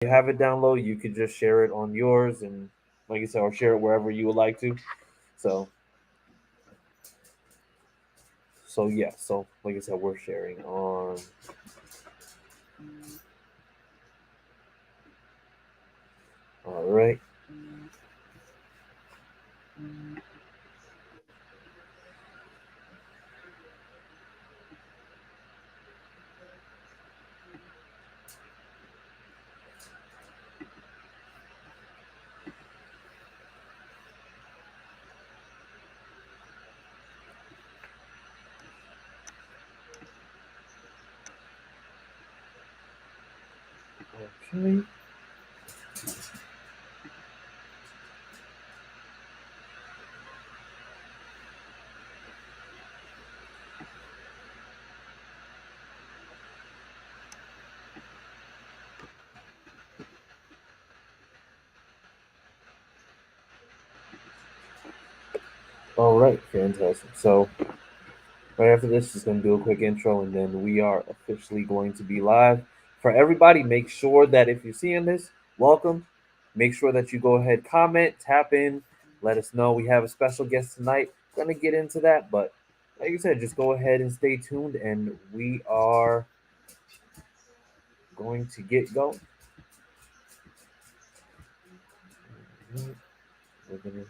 you have it download, you could just share it on yours, and like I said, or share it wherever you would like to. So, yeah. So like I said, we're sharing on. All right. Okay. All right. Fantastic. So right after this, just gonna do a quick intro, and then we are officially going to be live. For everybody, make sure that if you're seeing this, welcome. Make sure that you go ahead, comment, tap in, let us know we have a special guest tonight. Gonna get into that, but like I said, just go ahead and stay tuned, and we are going to get going. We're gonna.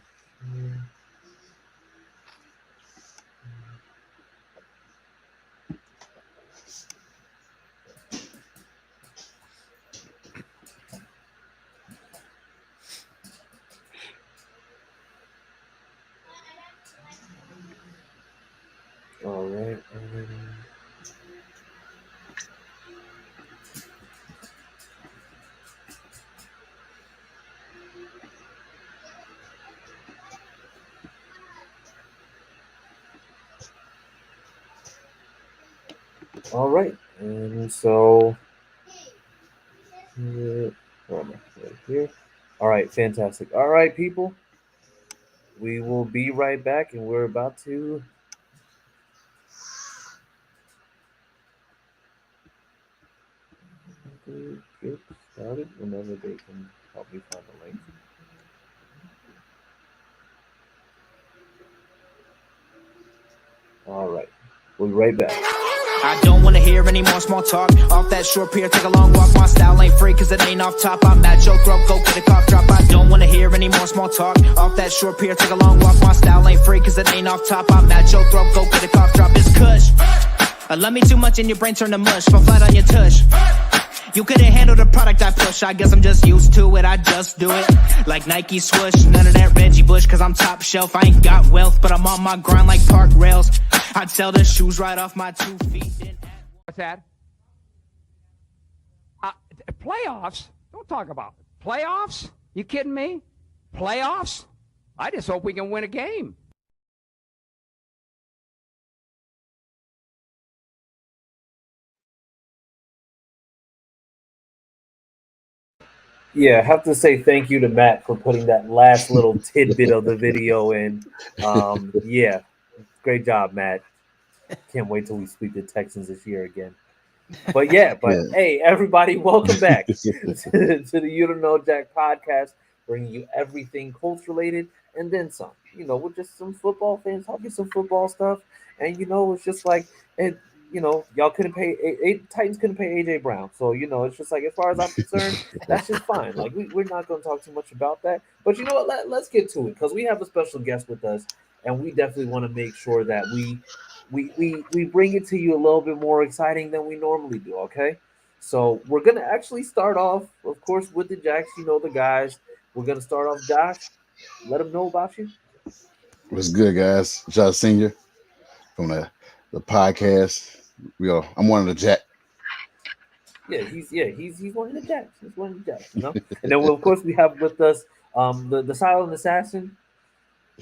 All right. All right. And so, where am I? Right here. All right. Fantastic. All right, people. We will be right back, and we're about to get started whenever they can help me find the link. All right. We'll be right back. I don't wanna hear any more small talk. Off that short pier, take a long walk. My style ain't free cause it ain't off top. I'm at your throat, go get a cough drop. I don't wanna hear any more small talk. Off that short pier, take a long walk. My style ain't free cause it ain't off top. I'm at your throat, go get a cough drop. It's kush. I love me too much and your brain turn to mush. Fall flat on your tush. You couldn't handle the product I push. I guess I'm just used to it, I just do it. Like Nike swoosh, none of that Reggie Bush. Cause I'm top shelf, I ain't got wealth. But I'm on my grind like park rails. I'd sell the shoes right off my 2 feet. What's that? Playoffs? Don't talk about it. Playoffs? You kidding me? Playoffs? I just hope we can win a game. Yeah, I have to say thank you to Matt for putting that last little tidbit of the video in. Yeah, great job, Matt. Can't wait till we sweep the Texans this year again. But yeah, Yeah. hey, everybody, welcome back to the You Don't Know Jack podcast, bringing you everything Colts related and then some. We're just some football fans talking some football stuff, and it's just like it. Y'all couldn't pay Titans couldn't pay AJ Brown, so it's just like as far as I'm concerned, that's just fine. Like we're not going to talk too much about that, but you know what? Let's get to it because we have a special guest with us, and we definitely want to make sure that we bring it to you a little bit more exciting than we normally do. Okay, so we're gonna actually start off, of course, with the Jacks. You know the guys. We're gonna start off, Josh. Let them know about you. What's good, guys? Josh Senior from the podcast. I'm one of the Jack. He's one of the Jacks. He's one of the Jacks. And then of course we have with us the silent assassin,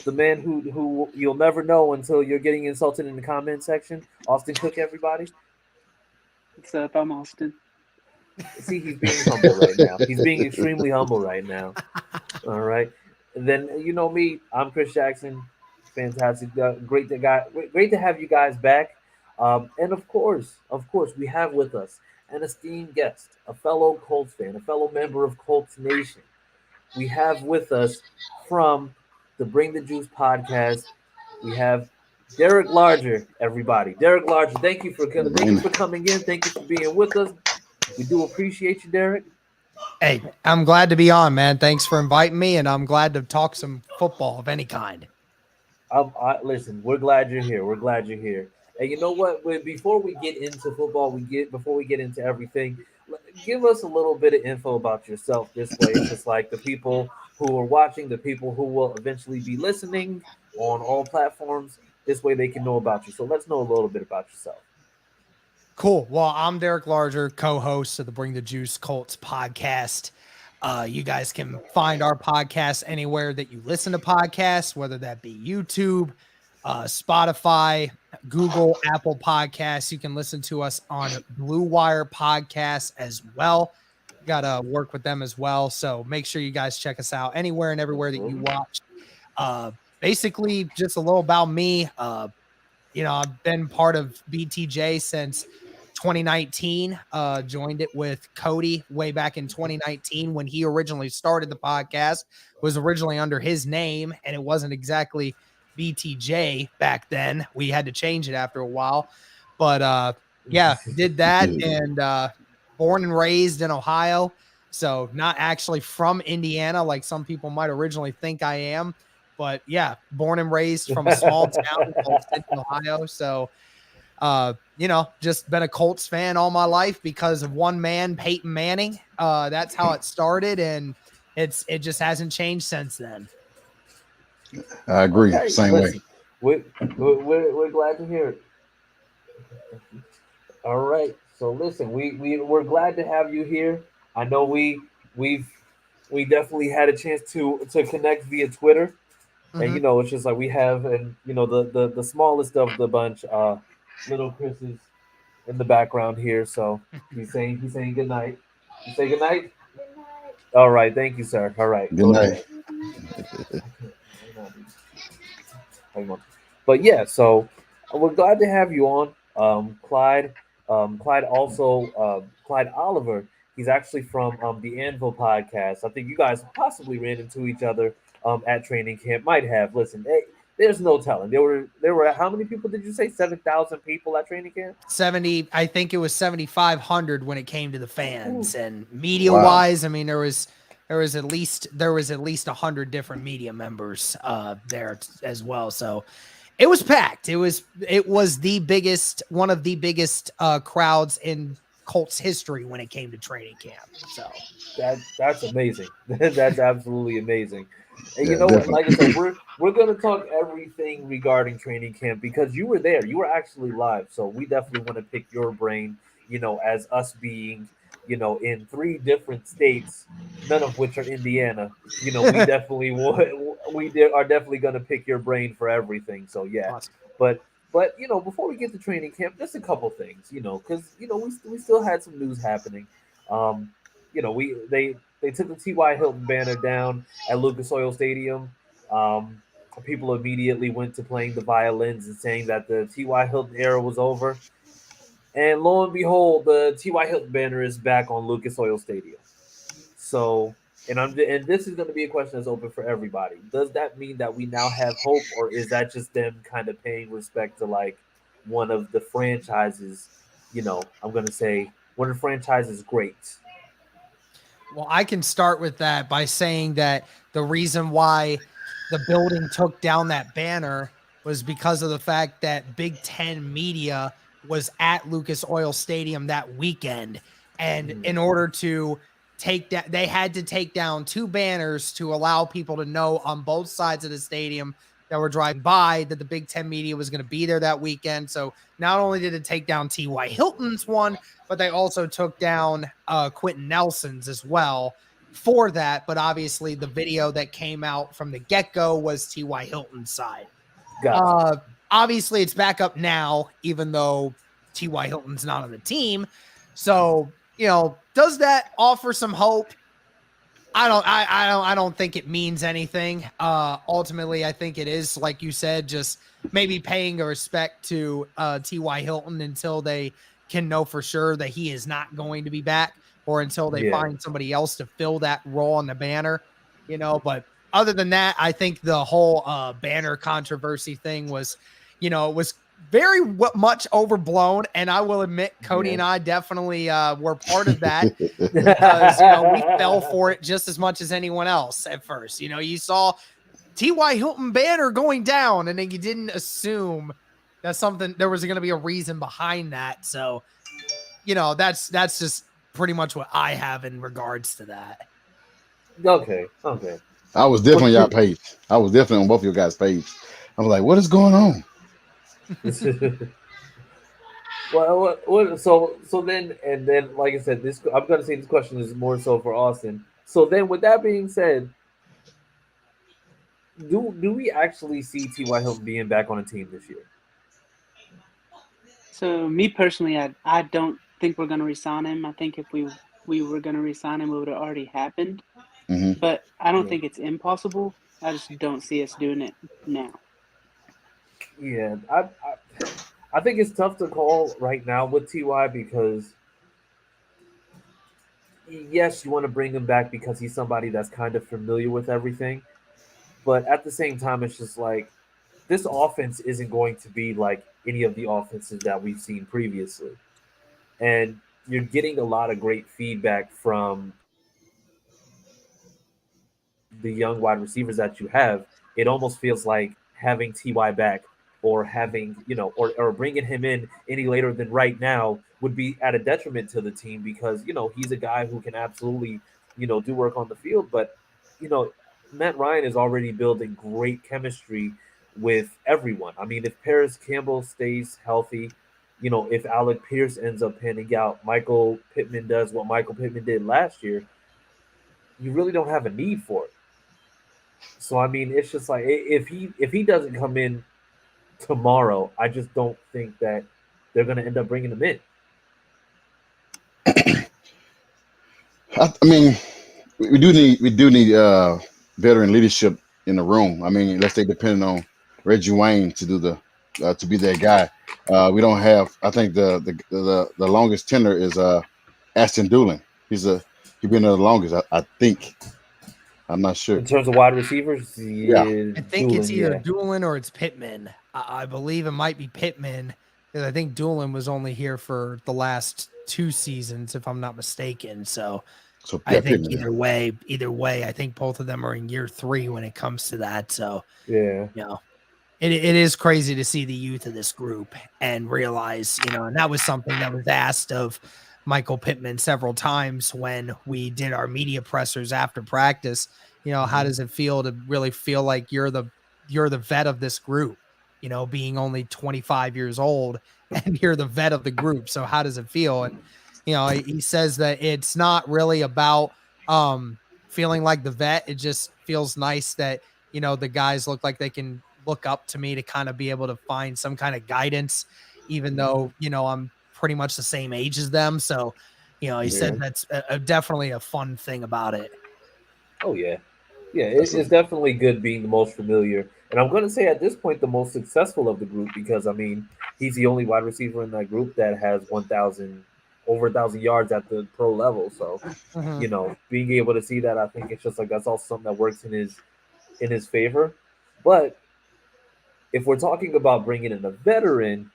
the man who you'll never know until you're getting insulted in the comment section. Austin Cook, everybody. What's up? I'm Austin. See, he's being humble right now. He's being extremely humble right now. All right. And then me, I'm Chris Jackson. Fantastic, great to have you guys back. And of course, we have with us an esteemed guest, a fellow Colts fan, a fellow member of Colts Nation. We have with us from the Bring the Juice podcast, we have Derek Larger, everybody. Derek Larger, thank you for coming in. Thank you for being with us. We do appreciate you, Derek. Hey, I'm glad to be on, man. Thanks for inviting me, and I'm glad to talk some football of any kind. Listen, we're glad you're here. We're glad you're here. And you know what? Before we get into football, before we get into everything, give us a little bit of info about yourself. This way, it's just like the people who are watching, the people who will eventually be listening on all platforms. This way, they can know about you. So let's know a little bit about yourself. Cool. Well, I'm Derek Larger, co-host of the Bring the Juice Colts podcast. You guys can find our podcast anywhere that you listen to podcasts, whether that be YouTube, Spotify, Google, Apple Podcasts. You can listen to us on Blue Wire Podcasts as well. Got to work with them as well. So make sure you guys check us out anywhere and everywhere that you watch. Basically, just a little about me. I've been part of BTJ since 2019, joined it with Cody way back in 2019 when he originally started the podcast. Was originally under his name, and it wasn't exactly BTJ back then. We had to change it after a while, but did that. And born and raised in Ohio, so not actually from Indiana like some people might originally think I am, but yeah, born and raised from a small town called Central Ohio. So just been a Colts fan all my life because of one man, Peyton Manning. That's how it started, and it just hasn't changed since then. I agree. Okay, Same listen, way. We're glad to hear it. All right. So listen, we're glad to have you here. I know we definitely had a chance to connect via Twitter. Mm-hmm. And it's just like we have, and the smallest of the bunch, little Chris is in the background here, so he's saying good night. You say good night. Good night. All right, thank you, sir. All right, Good night. But yeah, so we're glad to have you on, Clyde. Clyde Oliver. He's actually from the Anvil podcast. I think you guys possibly ran into each other at training camp. Might have. Listen, there's no telling. There were how many people did you say? 7,000 people at training camp? 70. I think it was 7,500 when it came to the fans. And media wise, I mean, there was at least 100 different media members there as well. So it was packed. It was one of the biggest crowds in Colts history when it came to training camp. So that's amazing. That's absolutely amazing. And you know what? Like I said, we're gonna talk everything regarding training camp because you were there. You were actually live, so we definitely want to pick your brain. As us being, in 3 different states, none of which are Indiana. We definitely are definitely gonna pick your brain for everything. So yeah, awesome. But before we get to training camp, just a couple things. Because we still had some news happening. They took the T.Y. Hilton banner down at Lucas Oil Stadium. People immediately went to playing the violins and saying that the T.Y. Hilton era was over. And lo and behold, the T.Y. Hilton banner is back on Lucas Oil Stadium. So, and this is going to be a question that's open for everybody. Does that mean that we now have hope, or is that just them kind of paying respect to like one of the franchises? I'm going to say one of the franchises greats. Well, I can start with that by saying that the reason why the building took down that banner was because of the fact that Big Ten media was at Lucas Oil Stadium that weekend. And in order to take that, they had to take down 2 banners to allow people to know on both sides of the stadium that were driving by that the Big Ten media was going to be there that weekend. So not only did it take down T.Y. Hilton's one, but they also took down Quentin Nelson's as well for that. But obviously the video that came out from the get-go was T.Y. Hilton's side. Gotcha. Obviously it's back up now, even though T.Y. Hilton's not on the team. So, does that offer some hope? I don't think it means anything. Ultimately, I think it is, like you said, just maybe paying a respect to T.Y. Hilton until they can know for sure that he is not going to be back, or until they Yeah. find somebody else to fill that role on the banner, but other than that, I think the whole banner controversy thing was, it was very much overblown. And I will admit, Cody and I definitely were part of that because, we fell for it just as much as anyone else at first. You saw T.Y. Hilton banner going down, and then you didn't assume that there was going to be a reason behind that. So, that's just pretty much what I have in regards to that. Okay. I was definitely on y'all page. I was definitely on both of your guys' page. I was like, what is going on? Well, what, so then, and then, like I said, I'm going to say this question is more so for Austin. So then, with that being said, do we actually see T.Y. Hilton being back on a team this year? So me personally, I don't think we're going to resign him. I think if we were going to resign him, it would have already happened. Mm-hmm. But I don't think it's impossible. I just don't see us doing it now. Yeah, I think it's tough to call right now with Ty because yes, you want to bring him back because he's somebody that's kind of familiar with everything, but at the same time, it's just like this offense isn't going to be like any of the offenses that we've seen previously, and you're getting a lot of great feedback from the young wide receivers that you have. It almost feels like having Ty back or having or bringing him in any later than right now would be at a detriment to the team because he's a guy who can absolutely do work on the field, but Matt Ryan is already building great chemistry with everyone. I mean, if Paris Campbell stays healthy, if Alec Pierce ends up panning out, Michael Pittman does what Michael Pittman did last year, you really don't have a need for it. So I mean, it's just like if he doesn't come in tomorrow, I just don't think that they're going to end up bringing him in. I mean, we do need veteran leadership in the room. I mean, let's say depending on Reggie Wayne to do to be that guy. We don't have. I think the longest tenure is Ashton Doolin. He's been there the longest. I think. I'm not sure. In terms of wide receivers, I think it's either Doolin or it's Pittman. I believe it might be Pittman because I think Doolin was only here for the last 2 seasons, if I'm not mistaken. So I think Pittman, either way, I think both of them are in year 3 when it comes to that. So yeah, it is crazy to see the youth of this group and realize, and that was something that was asked of Michael Pittman several times when we did our media pressers after practice. How does it feel to really feel like you're the vet of this group, being only 25 years old and you're the vet of the group. So how does it feel? And, he says that it's not really about feeling like the vet. It just feels nice that, the guys look like they can look up to me to kind of be able to find some kind of guidance, even though, I'm pretty much the same age as them. So, he said that's definitely a fun thing about it. Oh, yeah. Yeah, it's definitely good being the most familiar. And I'm going to say at this point, the most successful of the group because, I mean, he's the only wide receiver in that group that has over 1,000 yards at the pro level. So, being able to see that, I think it's just like that's also something that works in his favor. But if we're talking about bringing in a veteran,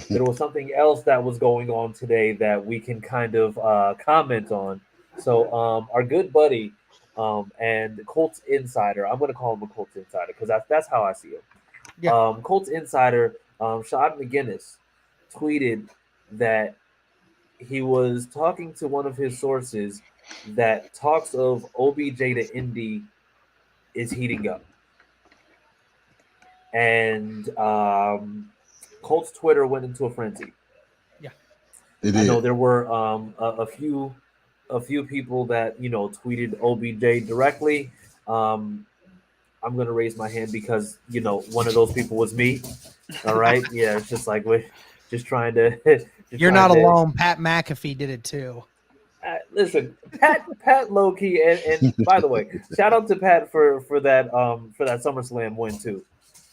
there was something else that was going on today that we can kind of comment on. So our good buddy and Colts insider, I'm going to call him a Colts insider because that's how I see him. Yeah. Colts insider Shad McGinnis tweeted that he was talking to one of his sources that talks of OBJ to Indy is heating up. And Colts Twitter went into a frenzy. Yeah, I know there were a few people that tweeted OBJ directly. I'm gonna raise my hand because one of those people was me. All right, yeah, it's just like we're just trying to. You're not alone. Pat McAfee did it too. Listen, Pat low key, and by the way, shout out to Pat for that SummerSlam win too.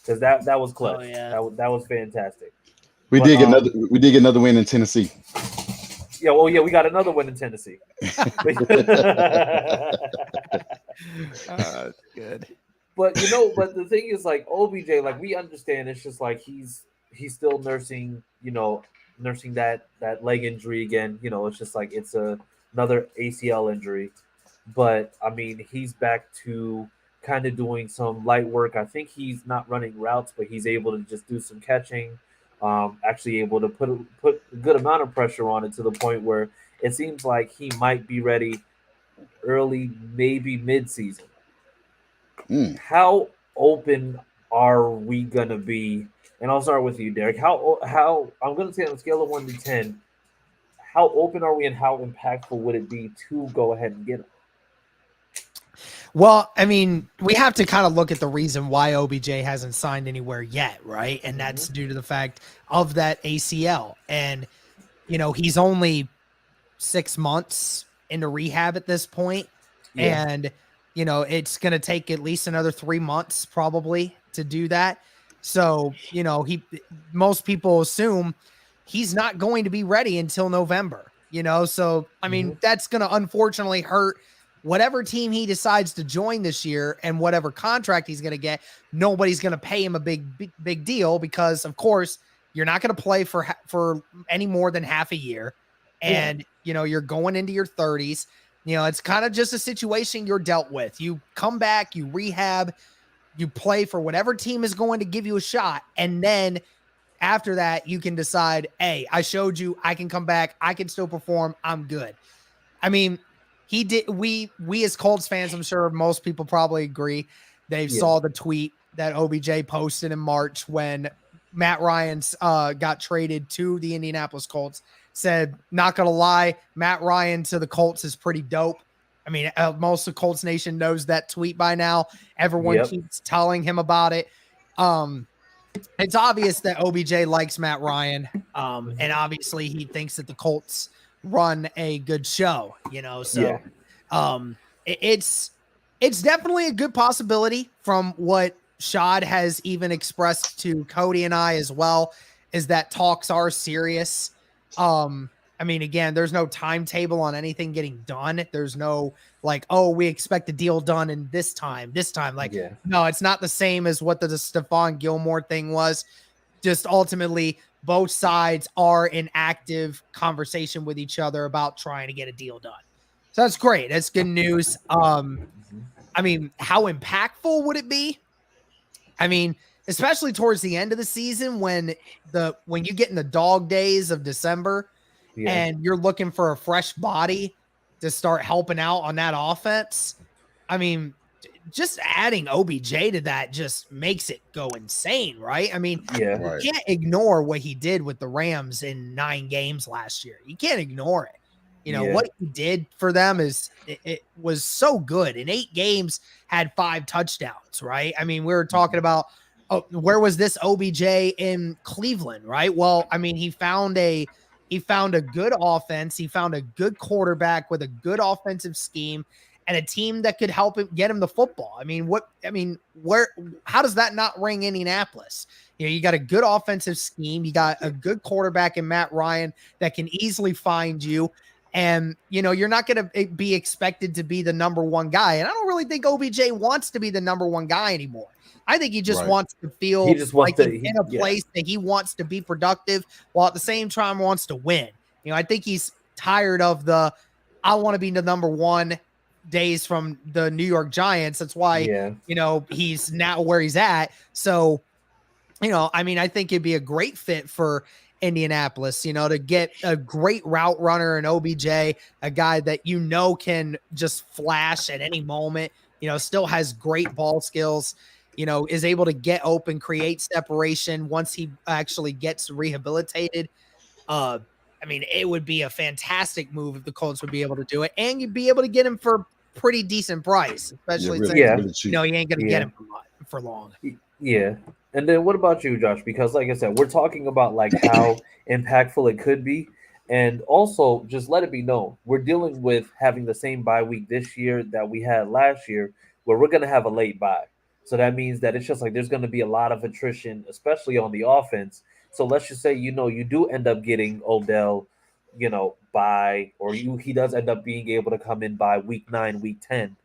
Because that was clutch. Oh, yeah. That was fantastic. We did get another win in Tennessee. Yeah, well, yeah, we got another win in Tennessee. Good. But but the thing is, like OBJ, like we understand, it's just like he's still nursing, nursing that leg injury again. It's just like it's another ACL injury. But I mean, he's back to kind of doing some light work. I think he's not running routes, but he's able to just do some catching. Actually able to put a good amount of pressure on it to the point where it seems like he might be ready early, maybe mid-season. How open are we gonna be? And I'll start with you, Derek. How I'm gonna say on a scale of 1 to 10, how open are we, and how impactful would it be to go ahead and get him? Well, I mean, we have to kind of look at the reason why OBJ hasn't signed anywhere yet, right? And that's due to the fact of that ACL. And, he's only 6 months into rehab at this point. Yeah. And, it's going to take at least another 3 months probably to do that. So, most people assume he's not going to be ready until November, So, I mean, that's going to unfortunately hurt whatever team he decides to join this year and whatever contract he's going to get. Nobody's going to pay him a big deal because, of course, you're not going to play for any more than half a year. And, you're going into your 30s. It's kind of just a situation you're dealt with. You come back, you rehab, you play for whatever team is going to give you a shot. And then after that, you can decide, hey, I showed you I can come back. I can still perform. I'm good. I mean, he did. We as Colts fans, I'm sure most people probably agree. They saw the tweet that OBJ posted in March when Matt Ryan got traded to the Indianapolis Colts. Said, not gonna lie, Matt Ryan to the Colts is pretty dope. I mean, most of Colts Nation knows that tweet by now. Everyone keeps telling him about it. It's obvious that OBJ likes Matt Ryan, and obviously he thinks that the Colts run a good show, So, it's definitely a good possibility from what Shad has even expressed to Cody and I as well, is that talks are serious. I mean, again, there's no timetable on anything getting done. There's no like, oh, we expect the deal done in this time. Like, no, it's not the same as what the Stephon Gilmore thing was. Just ultimately, both sides are in active conversation with each other about trying to get a deal done. So that's great. That's good news. I mean, how impactful would it be? I mean, especially towards the end of the season when you get in the dog days of December and you're looking for a fresh body to start helping out on that offense. I mean, just adding OBJ to that just makes it go insane, right? I mean, you can't ignore what he did with the Rams in 9 games last year. You can't ignore it. What he did for them it was so good. In 8 games, had 5 touchdowns, right? I mean, we were talking about, where was this OBJ in Cleveland, right? Well, I mean, he found a good offense. He found a good quarterback with a good offensive scheme and a team that could help him get him the football. How does that not ring Indianapolis? You got a good offensive scheme. You got a good quarterback in Matt Ryan that can easily find you. And, you're not going to be expected to be the number one guy. And I don't really think OBJ wants to be the number one guy anymore. I think he just wants to feel like he's in a place that he wants to be productive while at the same time wants to win. I think he's tired of I want to be the number one days from the New York Giants. That's why, he's now where he's at. So, I think it'd be a great fit for Indianapolis, to get a great route runner in OBJ, a guy that can just flash at any moment, still has great ball skills, is able to get open, create separation once he actually gets rehabilitated. It would be a fantastic move if the Colts would be able to do it, and you'd be able to get him for pretty decent price, especially since, he ain't going to get him for long. Yeah. And then what about you, Josh? Because like I said, we're talking about like how impactful it could be. And also just let it be known, we're dealing with having the same bye week this year that we had last year, where we're going to have a late bye. So that means that it's just like there's going to be a lot of attrition, especially on the offense, So let's just say, you do end up getting Odell, by, or he does end up being able to come in by week 9, week 10.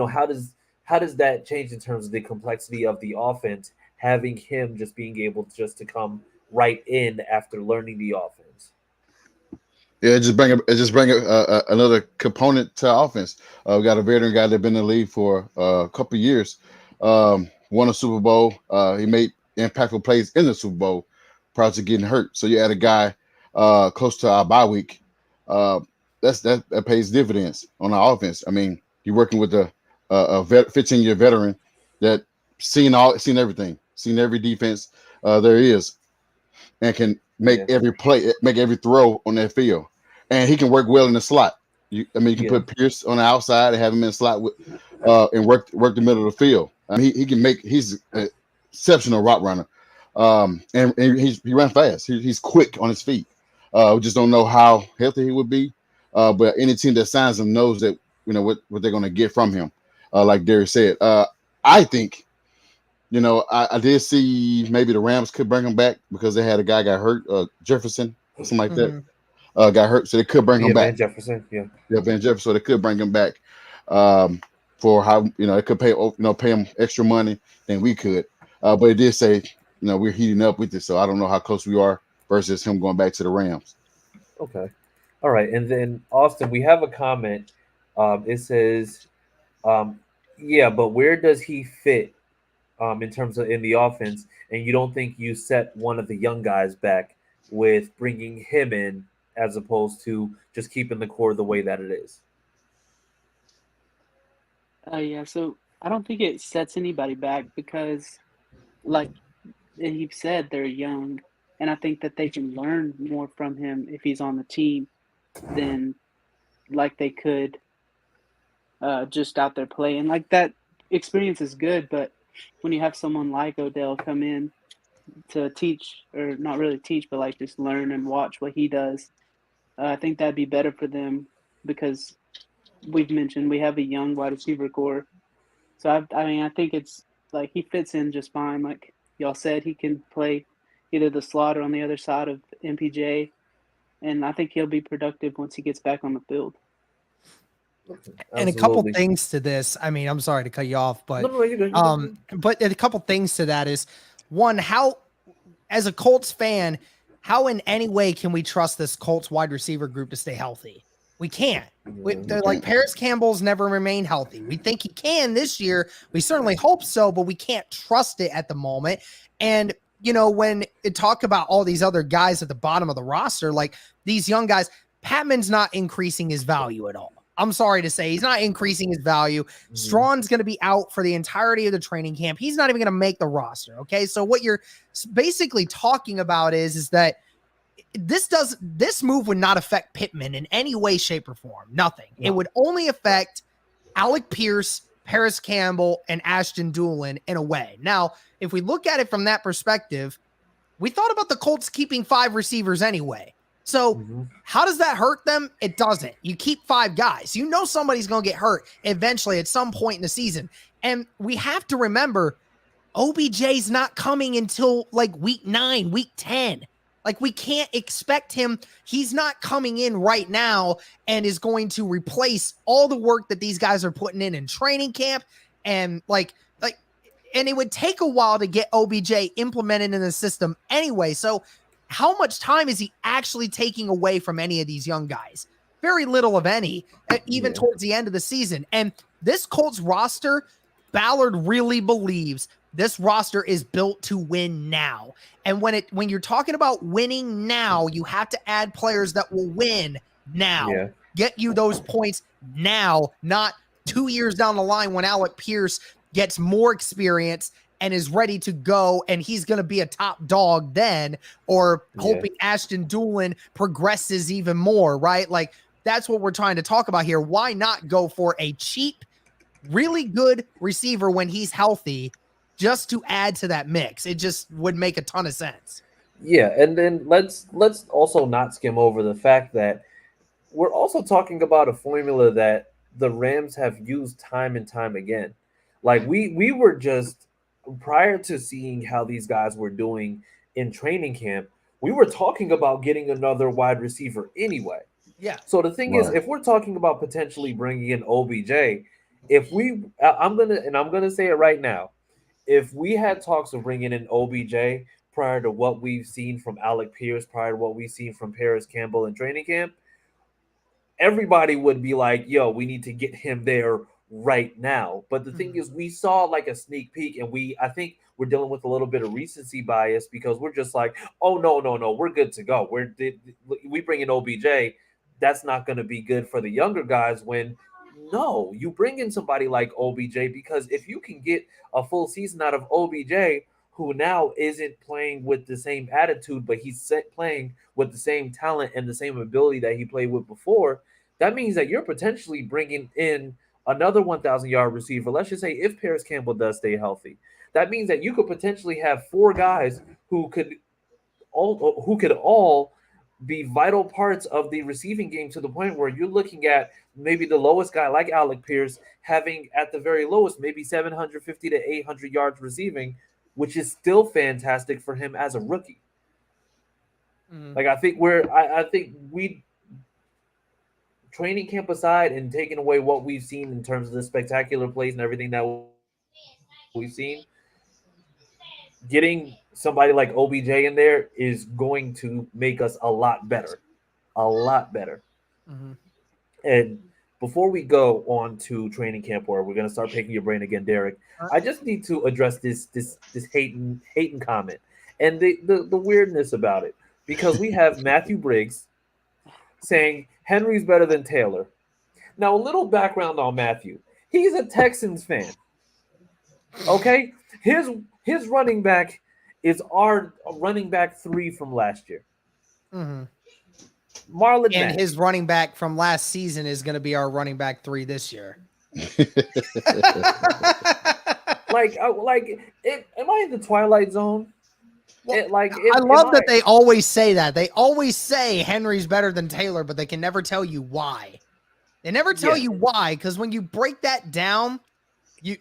How does that change in terms of the complexity of the offense, having him just being able just to come right in after learning the offense? Yeah, it just bring another component to our offense. We got a veteran guy that been in the league for a couple of years. Won a Super Bowl. He made impactful plays in the Super Bowl prior to getting hurt. So you add a guy close to our bye week. Uh, that pays dividends on our offense. I mean, you're working with a 15-year veteran that seen everything, seen every defense there is, and can make Yeah, every play, make every throw on that field. And he can work well in the slot. You can yeah, put Pierce on the outside and have him in the slot with, and work the middle of the field. I mean, he can make. He's an exceptional route runner, and he ran fast. He's quick on his feet. We just don't know how healthy he would be. But any team that signs him knows that what they're going to get from him. Like Darius said, I think I did see maybe the Rams could bring him back because they had a guy got hurt, Jefferson or something like that, Mhm. got hurt, so they could bring him yeah. back. Van Jefferson. Yeah, Yeah, Van Jefferson, so they could bring him back for how it could pay him extra money than we could. But it did say we're heating up with this, so I don't know how close we are versus him going back to the Rams. okay, all right. And then Austin, we have a comment. It says, um, yeah, but where does he fit in terms of in the offense? And you don't think you set one of the young guys back with bringing him in as opposed to just keeping the core the way that it is? Yeah, so I don't think it sets anybody back because, like he said, they're young, and I think that they can learn more from him if he's on the team than like they could just out there playing. Like that experience is good, but when you have someone like Odell come in to teach, or not really teach, but like just learn and watch what he does, I think that'd be better for them because we've mentioned we have a young wide receiver core. So I mean, I think it's like he fits in just fine. Like y'all said, he can play either the slot or on the other side of MPJ, and I think he'll be productive once he gets back on the field. And a couple Absolutely. things to this. I mean, I'm sorry to cut you off, No, but no, you're good. You're good. but a couple things to that is one, how as a Colts fan, how in any way can we trust this Colts wide receiver group to stay healthy? We can't. They're like Paris Campbell's never remained healthy. We think he can this year. We certainly hope so, but we can't trust it at the moment. And when it talk about all these other guys at the bottom of the roster, like these young guys, Patman's not increasing his value at all. I'm sorry to say he's not increasing his value. Strawn's going to be out for the entirety of the training camp. He's not even going to make the roster. Okay. So what you're basically talking about is that this move would not affect Pittman in any way, shape, or form. Nothing. No. It would only affect Alec Pierce, Paris Campbell, and Ashton Doolin in a way. Now, if we look at it from that perspective, we thought about the Colts keeping 5 receivers anyway. So how does that hurt them? It doesn't. You keep 5 guys. Somebody's going to get hurt eventually at some point in the season. And we have to remember OBJ's not coming until like week 9, week 10. Like we can't expect him. He's not coming in right now and is going to replace all the work that these guys are putting in training camp. And and it would take a while to get OBJ implemented in the system anyway. So how much time is he actually taking away from any of these young guys? Very little of any, even towards the end of the season. And this Colts roster, Ballard really believes this roster is built to win now. And when you're talking about winning now, you have to add players that will win now. Yeah. Get you those points now, not 2 years down the line when Alec Pierce gets more experience and is ready to go, and he's going to be a top dog then, or hoping Ashton Doolin progresses even more, right? Like, that's what we're trying to talk about here. Why not go for a cheap, really good receiver when he's healthy just to add to that mix? It just would make a ton of sense. Yeah, and then let's also not skim over the fact that we're also talking about a formula that the Rams have used time and time again. Like we were just prior to seeing how these guys were doing in training camp, we were talking about getting another wide receiver anyway. Yeah. So the thing is, Right. if we're talking about potentially bringing in OBJ, if we, I'm gonna say it right now, if we had talks of bringing in OBJ prior to what we've seen from Alec Pierce, prior to what we've seen from Paris Campbell in training camp, everybody would be like, yo, we need to get him there right now. But the thing Mhm. is, we saw like a sneak peek, and I think we're dealing with a little bit of recency bias because we're just like, oh, no, no, no, we're good to go. We bring in OBJ. That's not going to be good for the younger guys when. No, you bring in somebody like OBJ because if you can get a full season out of OBJ, who now isn't playing with the same attitude, but playing with the same talent and the same ability that he played with before, that means that you're potentially bringing in another 1,000-yard receiver. Let's just say if Paris Campbell does stay healthy, that means that you could potentially have four guys who could all be vital parts of the receiving game to the point where you're looking at maybe the lowest guy like Alec Pierce having at the very lowest maybe 750 to 800 yards receiving, which is still fantastic for him as a rookie. Mhm. Like I think we training camp aside and taking away what we've seen in terms of the spectacular plays and everything that we've seen, getting somebody like OBJ in there is going to make us a lot better. A lot better. Mhm. And before we go on to training camp where we're gonna start picking your brain again, Derek, I just need to address this hating comment and the weirdness about it. Because we have Matthew Briggs saying Henry's better than Taylor. Now, a little background on Matthew. He's a Texans fan. Okay? His running back is our running back 3 from last year. Mhm. Marlon And Mack. his running back from last season is going to be our running back 3 this year. Am I in the twilight zone? Well, Am I am love I? that they always say that. They always say Henry's better than Taylor, but they can never tell you why. They never tell Yeah. you why, because when you break that down, you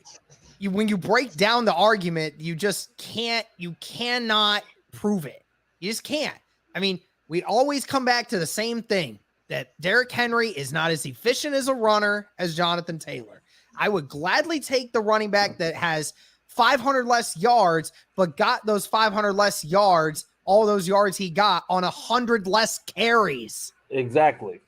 when you break down the argument, you just cannot prove it. You just can't. I mean, we always come back to the same thing that Derrick Henry is not as efficient as a runner as Jonathan Taylor. I would gladly take the running back that has 500 less yards, but got those 500 less yards, all those yards he got on 100 less carries. Exactly.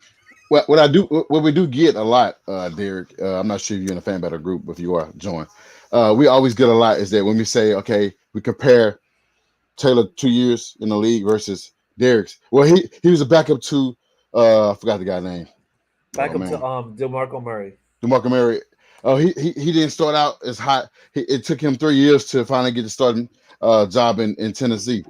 What we do get a lot, Derek. I'm not sure if you're in a fan battle group, but if you are, join. We always get a lot is that when we say, okay, we compare Taylor 2 years in the league versus Derek's. Well, he was a backup to I forgot the guy's name. Back Oh up to man, DeMarco Murray. DeMarco Murray. Oh, he didn't start out as hot. It took him 3 years to finally get the starting job in Tennessee,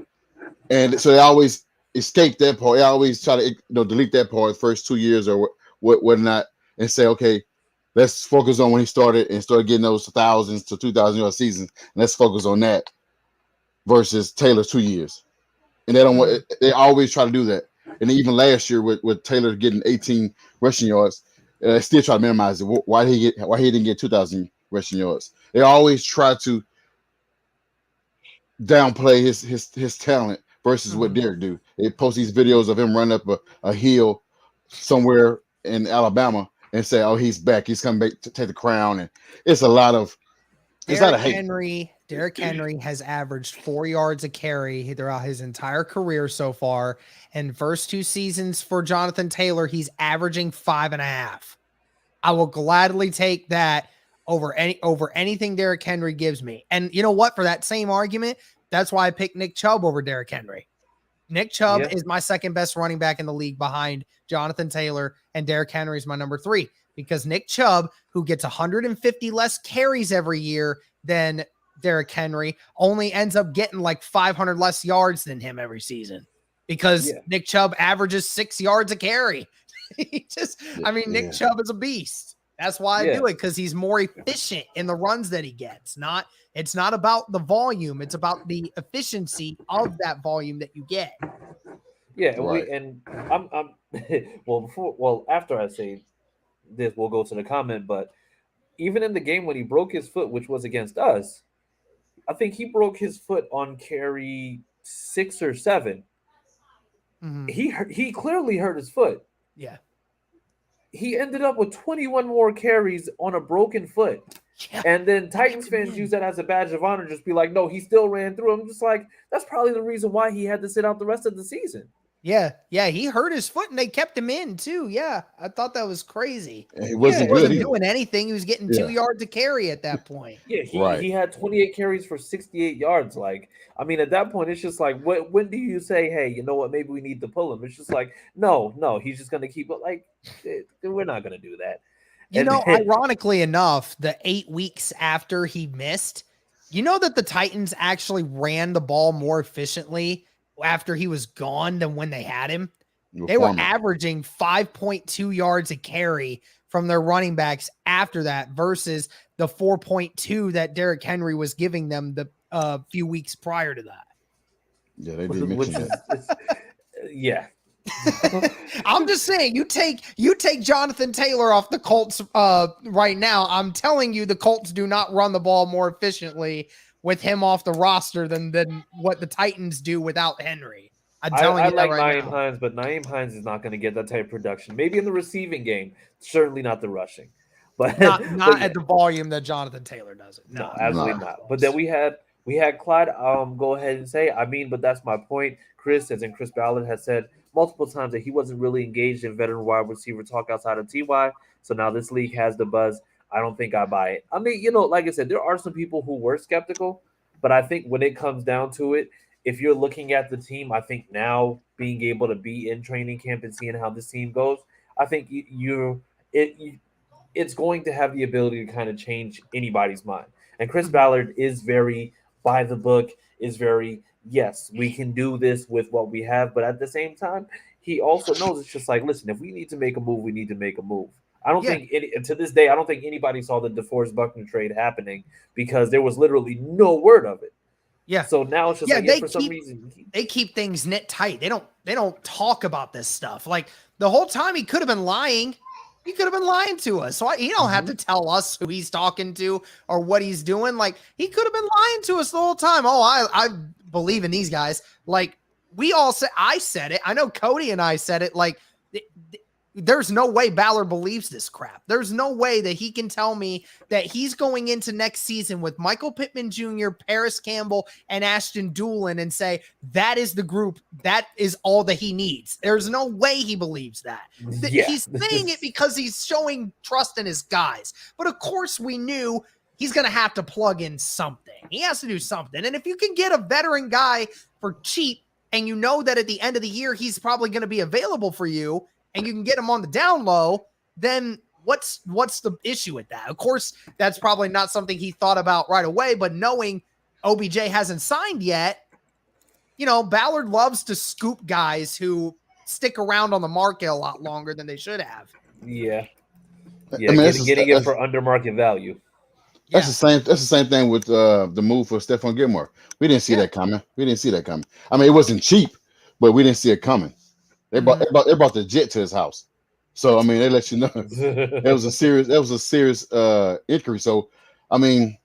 and so they always escape that part. They always try to delete that part, the first 2 years or whatnot, and say, okay, let's focus on when he started and started getting those thousands to 2,000 yard seasons. And let's focus on that versus Taylor's 2 years. And they don't want. They always try to do that. And even last year with Taylor getting 18 rushing yards, still try to minimize it. Why he didn't get 2,000 rushing yards? They always try to downplay his talent versus what Derek do. They post these videos of him running up a hill somewhere in Alabama and say, "Oh, he's back. He's coming back to take the crown." And it's a lot of hate. Derrick Henry has averaged 4 yards a carry throughout his entire career so far. And first 2 seasons for Jonathan Taylor, he's averaging 5.5. I will gladly take that over anything Derrick Henry gives me. And you know what? For that same argument, that's why I picked Nick Chubb over Derrick Henry. Nick Chubb is my second best running back in the league behind Jonathan Taylor, and Derrick Henry is my number 3 because Nick Chubb, who gets 150 less carries every year than Derrick Henry, only ends up getting like 500 less yards than him every season because Nick Chubb averages 6 yards a carry. Nick Chubb is a beast. That's why I do it, because he's more efficient in the runs that he gets. It's not about the volume; it's about the efficiency of that volume that you get. Yeah, Right. I'm after I say this, we'll go to the comment. But even in the game when he broke his foot, which was against us, I think he broke his foot on carry 6 or 7. He clearly hurt his foot. Yeah. He ended up with 21 more carries on a broken foot. Yeah. And then Titans fans use that as a badge of honor, just be like, no, he still ran through. I'm just like, that's probably the reason why he had to sit out the rest of the season. Yeah, he hurt his foot and they kept him in too. Yeah, I thought that was crazy. He wasn't He good wasn't either. doing anything. He was getting 2 yards to carry at that point. Yeah, Right. he had 28 carries for 68 yards. Like, I mean, at that point, it's just like, when do you say, hey, you know what, maybe we need to pull him? It's just like, no, he's just going to keep it. Like, we're not going to do that. You know, ironically enough, the 8 weeks after he missed, you know that the Titans actually ran the ball more efficiently after he was gone than when they had him. They were averaging 5.2 yards a carry from their running backs after that versus the 4.2 that Derrick Henry was giving them the few weeks prior to that. Yeah, they did mention that. Yeah. I'm just saying, you take Jonathan Taylor off the Colts right now. I'm telling you, the Colts do not run the ball more efficiently with him off the roster than what the Titans do without Henry. I'm telling you that right now. Nyheim Hines, but Nyheim Hines is not going to get that type of production. Maybe in the receiving game, certainly not the rushing, but not at the volume that Jonathan Taylor does it. No, absolutely not. But then we had Clyde. Go ahead and say, but that's my point. Chris Ballard has said multiple times that he wasn't really engaged in veteran wide receiver talk outside of TY. So now this league has the buzz. I don't think I buy it. I mean, like I said, there are some people who were skeptical, but I think when it comes down to it, if you're looking at the team, I think now being able to be in training camp and seeing how this team goes, I think it's going to have the ability to kind of change anybody's mind. And Chris Ballard is very by the book, is very, yes, we can do this with what we have. But at the same time, he also knows it's just like, listen, if we need to make a move, we need to make a move. I don't think to this day, I don't think anybody saw the DeForest Buckner trade happening because there was literally no word of it. Yeah. So now it's just for some reason they keep things knit tight. They don't talk about this stuff. Like the whole time he could have been lying. He could have been lying to us. So he don't have to tell us who he's talking to or what he's doing. Like he could have been lying to us the whole time. Oh, I believe in these guys. Like we all said, I said it. I know Cody and I said it. Like there's no way Ballard believes this crap. There's no way that he can tell me that he's going into next season with Michael Pittman Jr., Paris Campbell, and Ashton Doolin and say that is the group. That is all that he needs. There's no way he believes that. Yeah. He's saying it because he's showing trust in his guys. But of course we knew he's going to have to plug in something. He has to do something. And if you can get a veteran guy for cheap and you know that at the end of the year he's probably going to be available for you, and you can get him on the down low, then what's the issue with that? Of course, that's probably not something he thought about right away, but knowing OBJ hasn't signed yet, Ballard loves to scoop guys who stick around on the market a lot longer than they should have. Yeah. I mean, getting it for under market value. That's the same thing with the move for Stephon Gilmore. We didn't see that coming. I mean, it wasn't cheap, but we didn't see it coming. They brought the jet to his house, so I mean they let you know it was a serious inquiry. So I mean,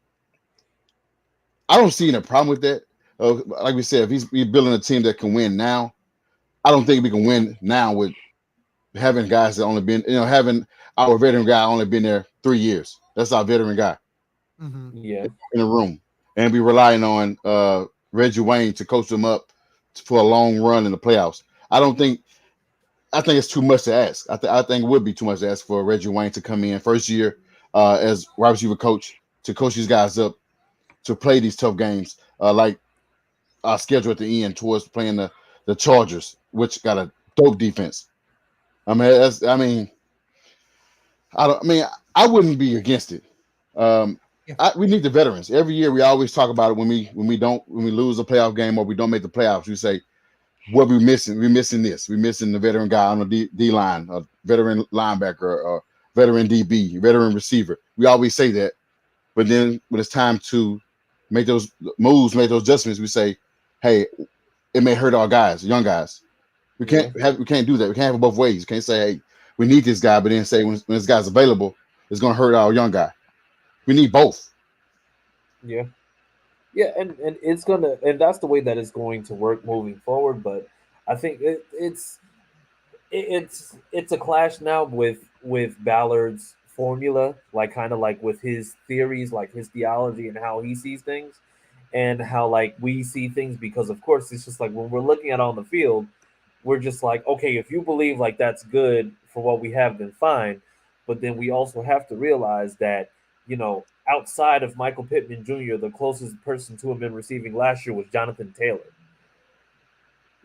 I don't see any problem with that. Like we said, if he's building a team that can win now, I don't think we can win now with having guys that only been having our veteran guy only been there 3 years. That's our veteran guy, yeah, in the room, and be relying on Reggie Wayne to coach them up for a long run in the playoffs. I think it's too much to ask. I think it would be too much to ask for Reggie Wayne to come in first year as wide receiver coach to coach these guys up to play these tough games like our schedule at the end towards playing the Chargers, which got a dope defense. I mean, I wouldn't be against it. We need the veterans. Every year we always talk about it when we lose a playoff game or we don't make the playoffs. We say, what we missing? We're missing this. We're missing the veteran guy on the D line, a veteran linebacker, or veteran DB, veteran receiver. We always say that, but then when it's time to make those moves, make those adjustments, we say, "Hey, it may hurt our guys, young guys. We can't do that. We can't have it both ways. You can't say, "Hey, we need this guy," but then say when this guy's available, it's going to hurt our young guy. We need both. Yeah, and it's gonna, and that's the way that it's going to work moving forward. But I think it's a clash now with Ballard's formula, like kind of like with his theories, like his theology and how he sees things, and how like we see things. Because of course, it's just like when we're looking at it on the field, we're just like, okay, if you believe like that's good for what we have, then fine. But then we also have to realize that, outside of Michael Pittman Jr., the closest person to him in receiving last year was Jonathan Taylor.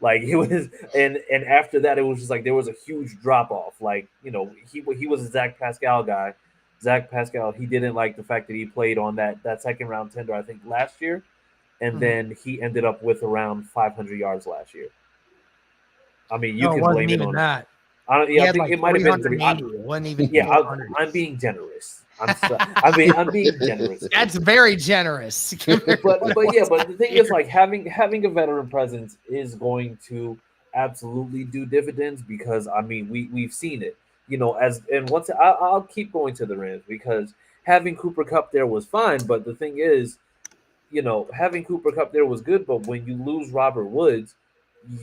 Like it was, and after that, it was just like there was a huge drop off. Like he was a Zach Pascal guy. Zach Pascal, he didn't like the fact that he played on that second round tender, I think last year, and then he ended up with around 500 yards last year. I mean, you No, it can wasn't blame it even on. that. I He had think like it might have been 380. It wasn't even Yeah, 400. I'm being generous. I'm being generous. That's very generous. But the thing is, like having a veteran presence is going to absolutely do dividends, because I mean we've seen it. I'll keep going to the Rams, because having Cooper Cup there was fine, but the thing is, having Cooper Cup there was good, but when you lose Robert Woods,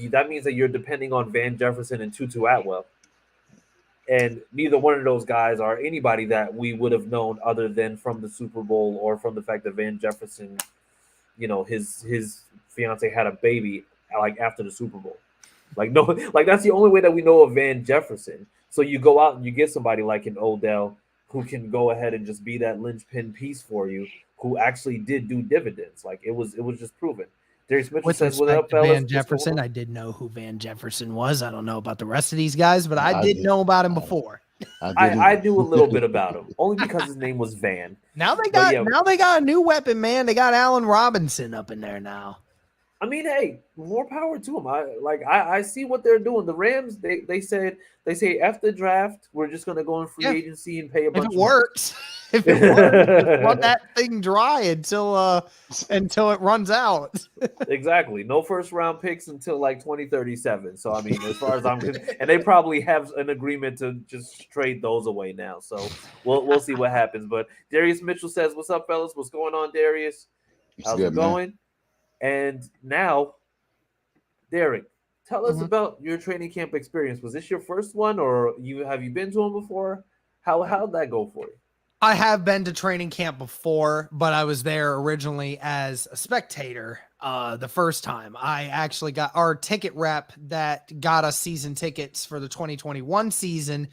that means that you're depending on Van Jefferson and Tutu Atwell. And neither one of those guys are anybody that we would have known other than from the Super Bowl, or from the fact that Van Jefferson, his fiance had a baby like after the Super Bowl. Like no, like that's the only way that we know of Van Jefferson. So you go out and you get somebody like an Odell who can go ahead and just be that linchpin piece for you, who actually did do dividends. Like it was just proven. Darius Mitchell With says, "What up, respect to fellas? Van Jefferson, I did know who Van Jefferson was. I don't know about the rest of these guys, but I did did. know about him before. I knew a little bit about him, only because his name was Van. Now they But got a new weapon, man. They got Allen Robinson up in there now. I mean, hey, more power to them. I see what they're doing. The Rams, they say after the draft, we're just gonna go in free agency and pay a bunch If it of money. works, if it works, just run that thing dry until it runs out. Exactly. No first round picks until like 2037. So I mean, as far as I'm concerned, and they probably have an agreement to just trade those away now. So we'll see what happens. But Darius Mitchell says, "What's up, fellas? What's going on, Darius? How's it going?" And now, Derek, tell us about your training camp experience. Was this your first one, or have you been to them before? How'd that go for you? I have been to training camp before, but I was there originally as a spectator. The first time I actually got our ticket rep that got us season tickets for the 2021 season,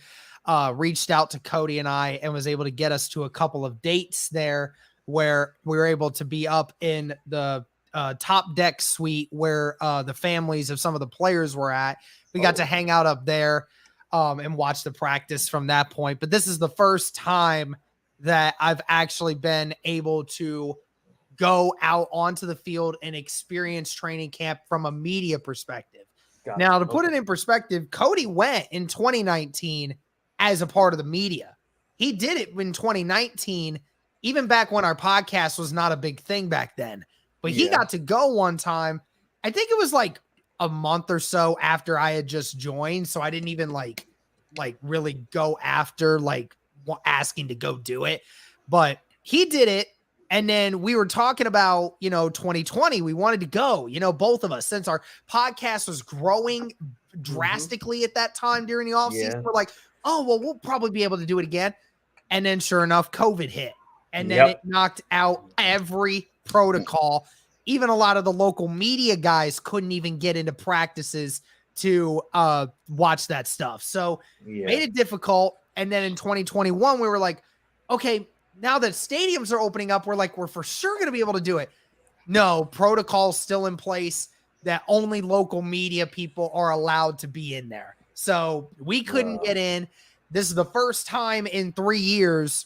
reached out to Cody and I and was able to get us to a couple of dates there where we were able to be up in the top deck suite where the families of some of the players were at. We got to hang out up there and watch the practice from that point. But this is the first time that I've actually been able to go out onto the field and experience training camp from a media perspective. Now, to put it in perspective, Cody went in 2019 as a part of the media. He did it in 2019, even back when our podcast was not a big thing back then. But he got to go one time. I think it was like a month or so after I had just joined. So I didn't even like really go after asking to go do it. But he did it. And then we were talking about, 2020, we wanted to go, both of us, since our podcast was growing drastically at that time during the offseason. We're like, oh, well, we'll probably be able to do it again. And then sure enough, COVID hit. And then it knocked out every protocol. Even a lot of the local media guys couldn't even get into practices to watch that stuff. So made it difficult. And then in 2021, we were like, okay, now that stadiums are opening up, we're for sure going to be able to do it. No, protocols still in place that only local media people are allowed to be in there. So we couldn't get in. This is the first time in 3 years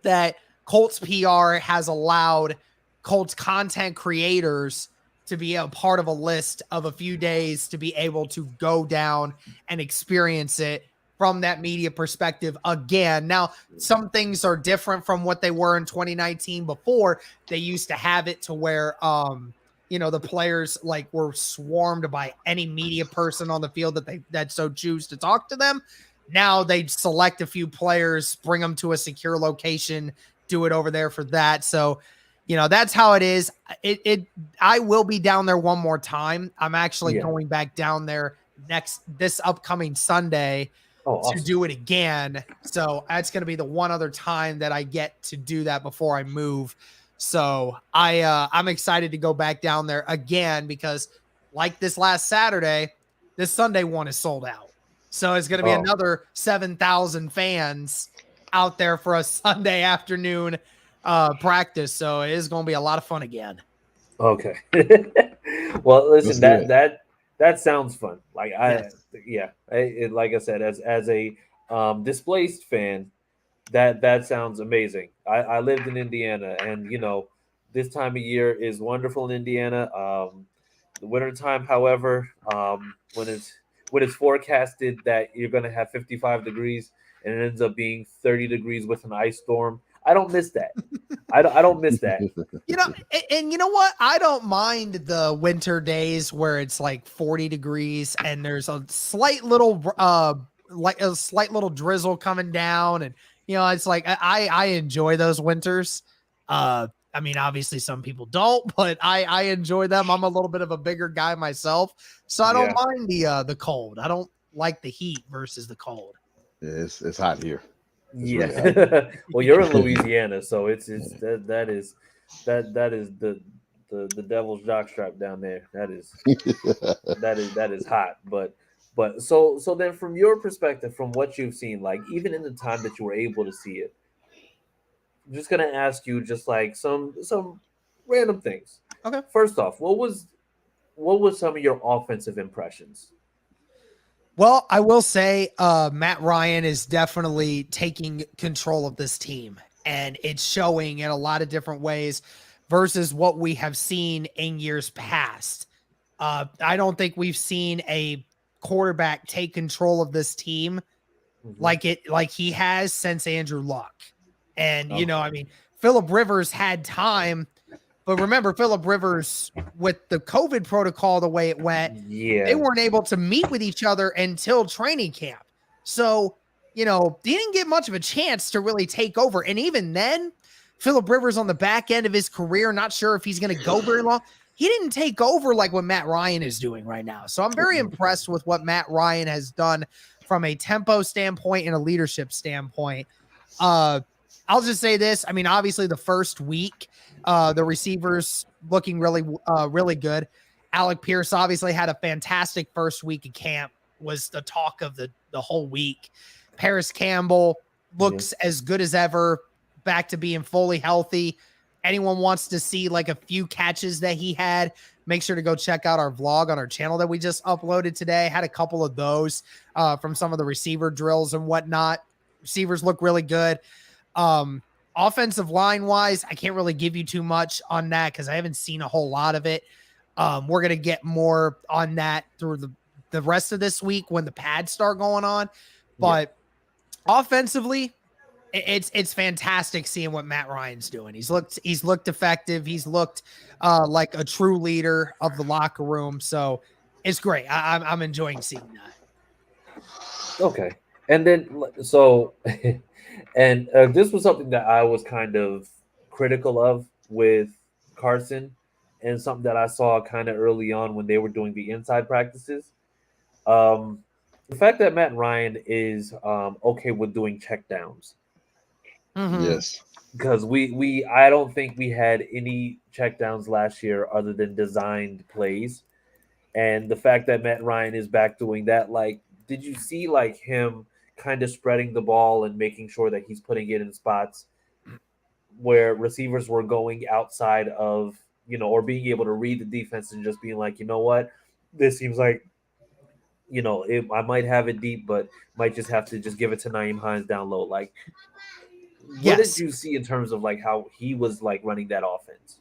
that Colts PR has allowed Colts content creators to be a part of a list of a few days to be able to go down and experience it from that media perspective again. Now, some things are different from what they were in 2019. Before, they used to have it to where, the players were swarmed by any media person on the field that so choose to talk to them. Now they select a few players, bring them to a secure location, do it over there for that. So, that's how it is. I will be down there one more time. I'm actually going back down there this upcoming Sunday to do it again. So that's going to be the one other time that I get to do that before I move. So I'm excited to go back down there again because like this last Saturday, this Sunday one is sold out. So it's going to be another 7,000 fans out there for a Sunday afternoon practice. So it is going to be a lot of fun again. Okay. Well, listen, that sounds fun. Like like I said, as a displaced fan, that sounds amazing. I lived in Indiana, and this time of year is wonderful in Indiana. The winter time, however, when it's forecasted that you're going to have 55 degrees and it ends up being 30 degrees with an ice storm, I don't miss that. I don't miss that. And you know what? I don't mind the winter days where it's like 40 degrees and there's a slight little drizzle coming down, and it's like I enjoy those winters. I mean, obviously some people don't, but I enjoy them. I'm a little bit of a bigger guy myself, so I don't mind the cold. I don't like the heat versus the cold. Yeah, it's hot here. It's really hot. Well, you're in Louisiana, so that is the devil's jockstrap down there. That is hot. But so then from your perspective, from what you've seen, like even in the time that you were able to see it, I'm just gonna ask you just like some random things. Okay. First off, what was some of your offensive impressions? Well, I will say Matt Ryan is definitely taking control of this team, and it's showing in a lot of different ways versus what we have seen in years past. I don't think we've seen a quarterback take control of this team like he has since Andrew Luck. And, I mean, Phillip Rivers had time. But remember, Phillip Rivers, with the COVID protocol the way it went, they weren't able to meet with each other until training camp. So, he didn't get much of a chance to really take over. And even then, Phillip Rivers on the back end of his career, not sure if he's going to go very long. He didn't take over like what Matt Ryan is doing right now. So I'm very impressed with what Matt Ryan has done from a tempo standpoint and a leadership standpoint. I'll just say this. I mean, obviously the first week, the receivers looking really, really good. Alec Pierce obviously had a fantastic first week of camp, was the talk of the whole week. Paris Campbell looks as good as ever, back to being fully healthy. Anyone wants to see like a few catches that he had, make sure to go check out our vlog on our channel that we just uploaded today. Had a couple of those from some of the receiver drills and whatnot. Receivers look really good. Offensive line wise, I can't really give you too much on that because I haven't seen a whole lot of it. We're going to get more on that through the rest of this week when the pads start going on. But offensively, it's fantastic seeing what Matt Ryan's doing. He's looked effective. He's looked like a true leader of the locker room. So it's great. I'm enjoying seeing that. Okay. And then, so, and this was something that I was kind of critical of with Carson, and something that I saw kind of early on when they were doing the inside practices. The fact that Matt Ryan is okay with doing checkdowns. Yes. Because I don't think we had any checkdowns last year other than designed plays. And the fact that Matt Ryan is back doing that, like, did you see like him kind of spreading the ball and making sure that he's putting it in spots where receivers were going outside of, or being able to read the defense and just being like, you know what, this seems like, I might have it deep, but might just have to just give it to Nyheim Hines down low. Like, what did you see in terms of like how he was like running that offense?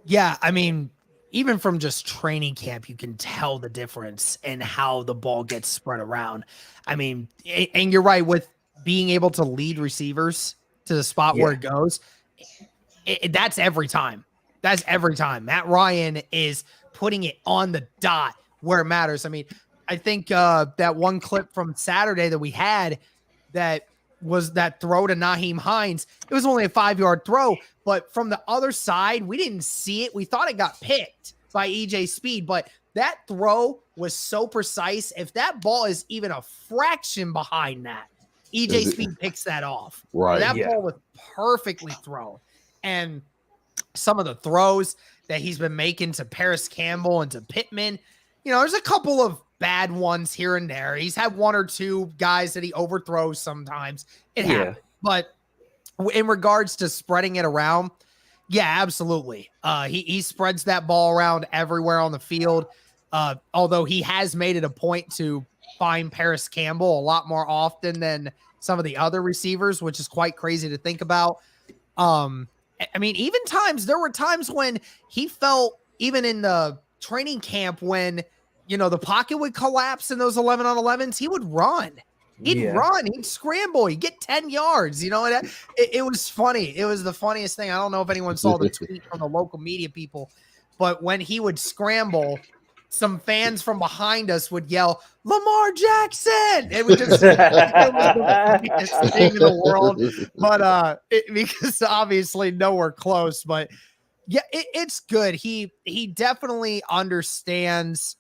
Yeah, I mean, even from just training camp, you can tell the difference in how the ball gets spread around. I mean, and you're right with being able to lead receivers to the spot where it goes. That's every time. That's every time. Matt Ryan is putting it on the dot where it matters. I mean, I think that one clip from Saturday that we had that was that throw to Naheem Hines. It was only a 5-yard throw, but from the other side, we didn't see it. We thought it got picked by EJ Speed, but that throw was so precise. If that ball is even a fraction behind that, EJ Speed picks that off. Right. That ball was perfectly thrown. And some of the throws that he's been making to Paris Campbell and to Pittman, there's a couple of bad ones here and there. He's had one or two guys that he overthrows sometimes. It happens. But in regards to spreading it around, yeah, absolutely. He spreads that ball around everywhere on the field. Although he has made it a point to find Paris Campbell a lot more often than some of the other receivers, which is quite crazy to think about. I mean, there were times when he felt, even in the training camp, when, the pocket would collapse in those 11-on-11s, he would run. He'd run, he'd scramble, he'd get 10 yards. It was funny. It was the funniest thing. I don't know if anyone saw the tweet from the local media people, but when he would scramble, some fans from behind us would yell, "Lamar Jackson!" It was just it was the funniest thing in the world. But because obviously nowhere close. But yeah, it's good. He definitely understands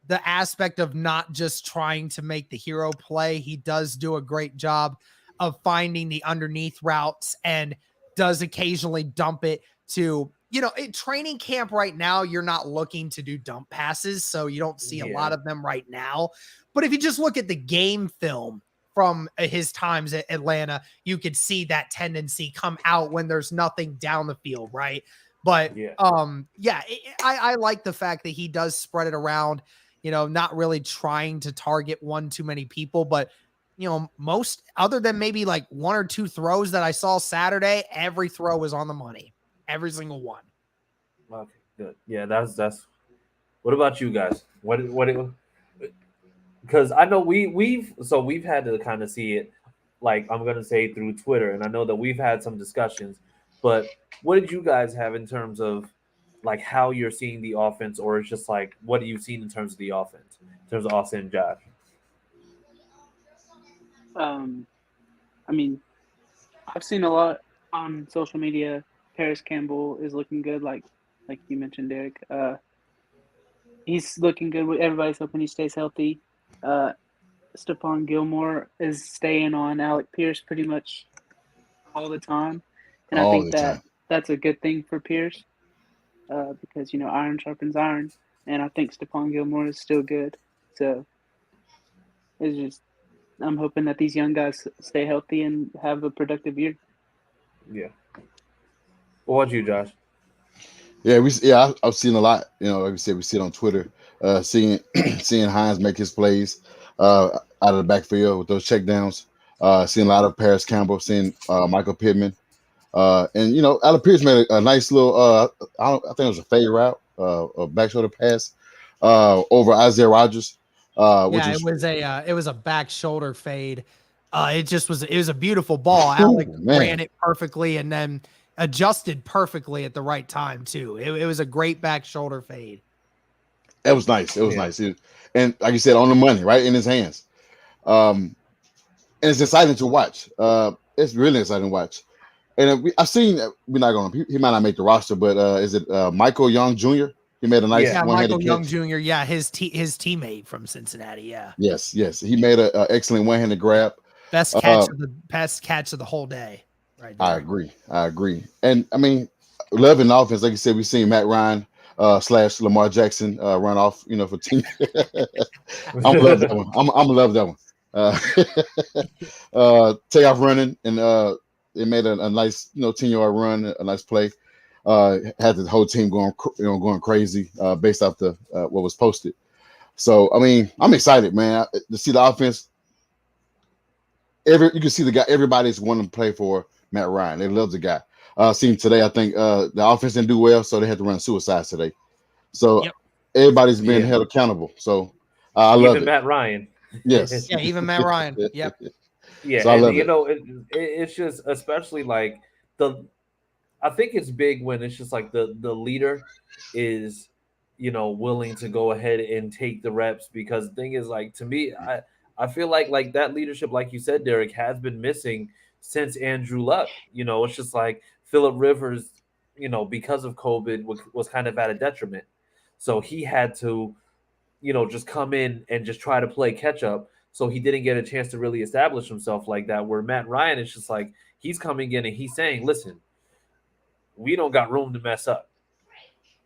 the aspect of not just trying to make the hero play. He does do a great job of finding the underneath routes and does occasionally dump it to, in training camp right now, you're not looking to do dump passes, so you don't see a lot of them right now. But if you just look at the game film from his times at Atlanta, you could see that tendency come out when there's nothing down the field, right? But I like the fact that he does spread it around, not really trying to target one too many people, but most, other than maybe like one or two throws that I saw Saturday, every throw was on the money. Every single one. Okay, good. Yeah, that's. What about you guys? What? Because I know we've had to kind of see it, like, I'm gonna say, through Twitter, and I know that we've had some discussions. But what did you guys have in terms of, like, how you're seeing the offense, or it's just like, what have you seen in terms of the offense, in terms of Austin and Josh? I mean, I've seen a lot on social media. Paris Campbell is looking good, like you mentioned, Derek. He's looking good. Everybody's hoping he stays healthy. Stephon Gilmore is staying on Alec Pierce pretty much all the time, and I think that's a good thing for Pierce because iron sharpens iron, and I think Stephon Gilmore is still good. So it's just, I'm hoping that these young guys stay healthy and have a productive year. Yeah. What about you, Josh? Yeah, I've seen a lot. Like we said, we see it on Twitter. Seeing Hines make his plays out of the backfield with those checkdowns. Seeing a lot of Paris Campbell. Seeing Michael Pittman. And Alec Pierce made a nice little. I think it was a fade route, a back shoulder pass over Isaiah Rodgers. It was a back shoulder fade. It was a beautiful ball. Alec ran it perfectly and then adjusted perfectly at the right time too. It was a great back shoulder fade. It was nice. It was nice. And like you said, on the money, right in his hands. And it's exciting to watch. It's really exciting to watch. And I've seen, we're not going to, he might not make the roster, but is it Michael Young Jr.? He made a nice Michael Young Jr. Yeah, his teammate from Cincinnati. Yeah. Yes. He made an excellent one-handed grab. Best catch of the whole day. Right there. I agree. And I mean, loving the offense, like you said, we've seen Matt Ryan / Lamar Jackson run off, for team. I'm gonna love that one. I'm gonna love that one. Take off running, and it made a nice 10-yard run, a nice play. Had the whole team going crazy based off the what was posted. So I mean, I'm excited, man, to see the offense. You can see the guy. Everybody's wanting to play for Matt Ryan. They love the guy. Seen today, I think the offense didn't do well, so they had to run suicides today. So everybody's being held accountable. So I love it. Matt Ryan. Yes. Yeah, even Matt Ryan. Yep. Yeah, so and it's just, especially like I think it's big when it's just like the leader is willing to go ahead and take the reps, because the thing is, like, to me, I feel like that leadership, like you said, Derek, has been missing since Andrew Luck. It's just like Phillip Rivers, because of COVID was kind of at a detriment. So he had to, just come in and just try to play catch up. So he didn't get a chance to really establish himself like that. Where Matt Ryan is just like he's coming in and he's saying, "Listen, we don't got room to mess up."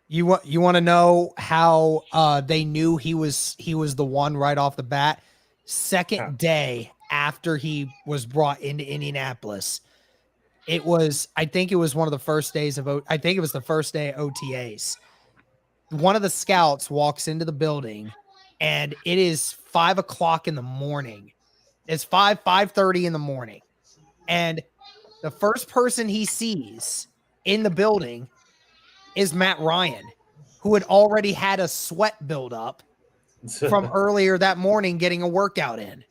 You want to know how they knew he was the one right off the bat? Second day after he was brought into Indianapolis, I think it was one of the first days of I think it was the first day of OTAs. One of the scouts walks into the building, and it is 5:00 in the morning. It's 5:30 in the morning, and the first person he sees in the building is Matt Ryan, who had already had a sweat buildup from earlier that morning getting a workout in.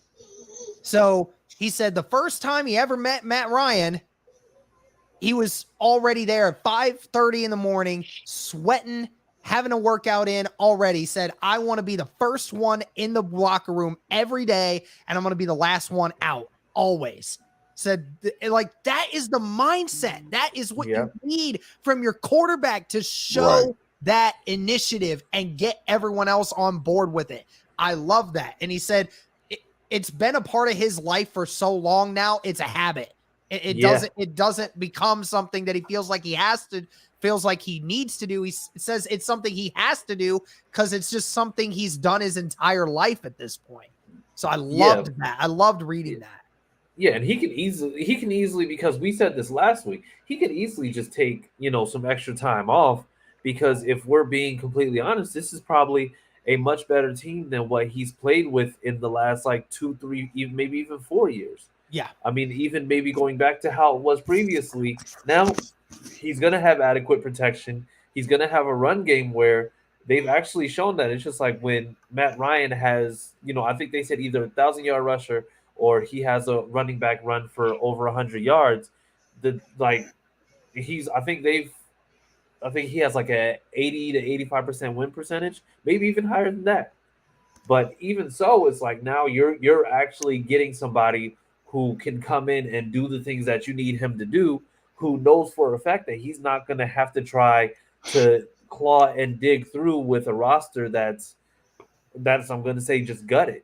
So he said the first time he ever met Matt Ryan, he was already there at 5:30 in the morning, sweating, having a workout in already. He said, I want to be the first one in the locker room every day, and I'm going to be the last one out always. Said, like, that is the mindset. That is what you need from your quarterback to show that initiative and get everyone else on board with it. I love that. And he said, it's been a part of his life for so long now. It's a habit. It doesn't become something that he feels like feels like he needs to do. He says it's something he has to do because it's just something he's done his entire life at this point. So I loved that. I loved reading that. Yeah, and he can easily, because we said this last week, he could easily just take, some extra time off, because if we're being completely honest, this is probably a much better team than what he's played with in the last 2, 3, even maybe even 4 years. Yeah. I mean, even maybe going back to how it was previously. Now he's going to have adequate protection. He's going to have a run game where they've actually shown that. It's just like when Matt Ryan has, I think they said either 1,000-yard rusher or he has a running back run for over 100 yards. I think he has like a 80 to 85% win percentage, maybe even higher than that. But even so, it's like now you're actually getting somebody who can come in and do the things that you need him to do, who knows for a fact that he's not going to have to try to claw and dig through with a roster that's I'm going to say just gutted.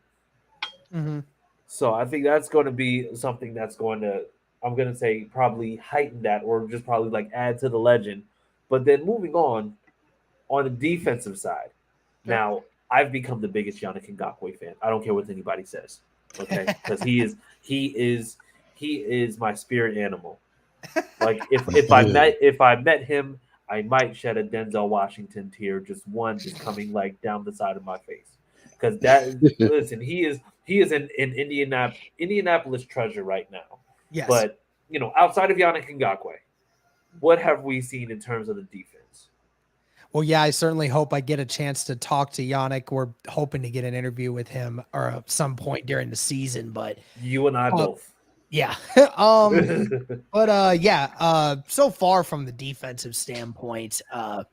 Mm-hmm. So I think that's going to be something that's going to, I'm going to say, probably heighten that, or just probably add to the legend. But then moving on the defensive side, now I've become the biggest Yannick Ngakoue fan. I don't care what anybody says, okay? Because he is my spirit animal. Like if I met him, I might shed a Denzel Washington tear, just coming down the side of my face. Because listen, he is an Indianapolis treasure right now. Yes. But outside of Yannick Ngakoue, what have we seen in terms of the defense? Well, yeah, I certainly hope I get a chance to talk to Yannick. We're hoping to get an interview with him or at some point during the season, but you and I both. Yeah. So far from the defensive standpoint, I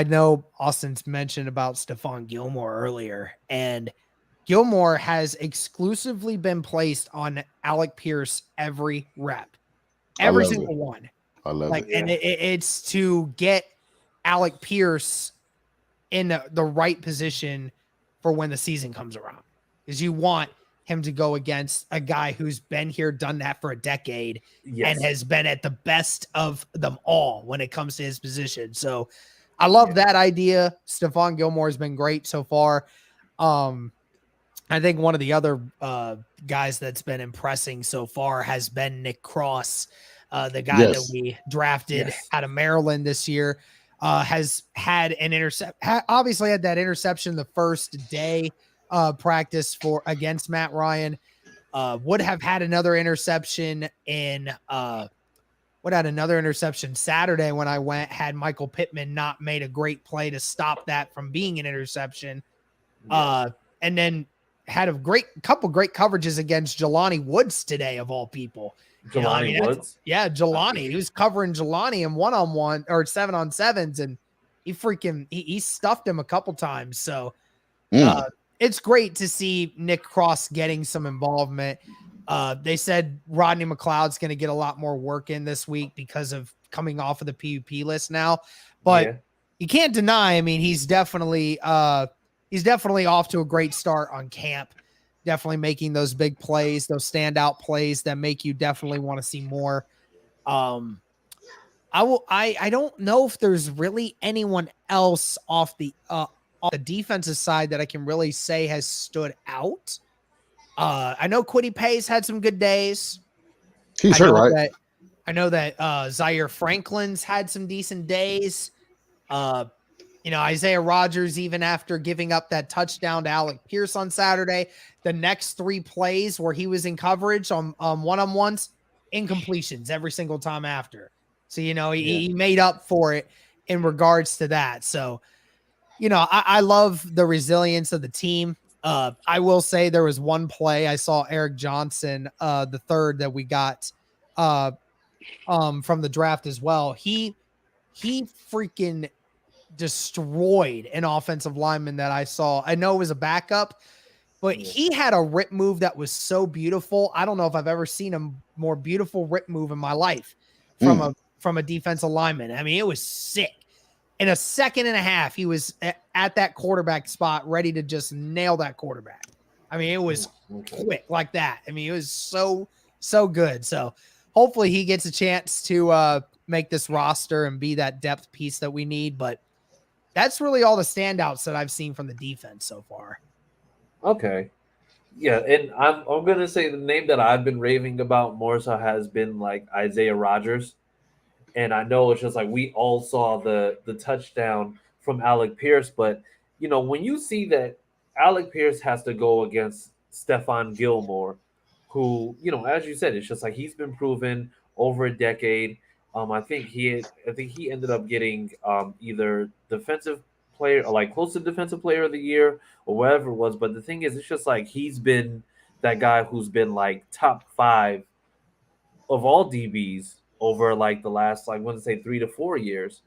know Austin's mentioned about Stephon Gilmore earlier, and Gilmore has exclusively been placed on Alec Pierce every rep, every single one. I love it. And it's to get Alec Pierce in the right position for when the season comes around, because you want him to go against a guy who's been here, done that for a decade, and has been at the best of them all when it comes to his position. So I love that idea. Stephon Gilmore has been great so far. I think one of the other guys that's been impressing so far has been Nick Cross, the guy that we drafted out of Maryland this year. Has had an obviously had that interception the first day practice against Matt Ryan. Would have had another interception Saturday when I had Michael Pittman not made a great play to stop that from being an interception. And then had couple great coverages against Jelani Woods today, of all people. Jelani Woods? Yeah, Jelani. He was covering Jelani in 1-on-1 or 7-on-7s, and he stuffed him a couple times. So it's great to see Nick Cross getting some involvement. They said Rodney McLeod's going to get a lot more work in this week because of coming off of the PUP list now, but Yeah. you can't deny. I mean, he's definitely off to a great start on camp. Definitely making those big plays, those standout plays that make you definitely want to see more. I don't know if there's really anyone else off the defensive side that I can really say has stood out. I know Quiddy Pay's had some good days. He's hurt, right? I know that Zaire Franklin's had some decent days. Isaiah Rodgers, even after giving up that touchdown to Alec Pierce on Saturday, the next 3 plays where he was in coverage on one-on-ones, incompletions every single time after. So, he made up for it in regards to that. So, I love the resilience of the team. I will say there was one play I saw Eric Johnson, the third that we got from the draft as well. He freaking destroyed an offensive lineman that I saw. I know it was a backup, but he had a rip move that was so beautiful. I don't know if I've ever seen a more beautiful rip move in my life from a defensive lineman. I mean, it was sick. In a second and a half, he was at that quarterback spot, ready to just nail that quarterback. I mean, it was quick like that. I mean, it was so good. So hopefully he gets a chance to make this roster and be that depth piece that we need. But that's really all the standouts that I've seen from the defense so far. Okay. Yeah, and I'm gonna say the name that I've been raving about more so has been like Isaiah Rodgers. And I know it's just like we all saw the touchdown from Alec Pierce, but when you see that Alec Pierce has to go against Stephon Gilmore, who, as you said, it's just like he's been proven over a decade. I think he ended up getting either defensive player or like close to defensive player of the year or whatever it was. But the thing is, it's just like he's been that guy who's been like top 5 of all DBs over like the last, like, I want to say 3 to 4 years.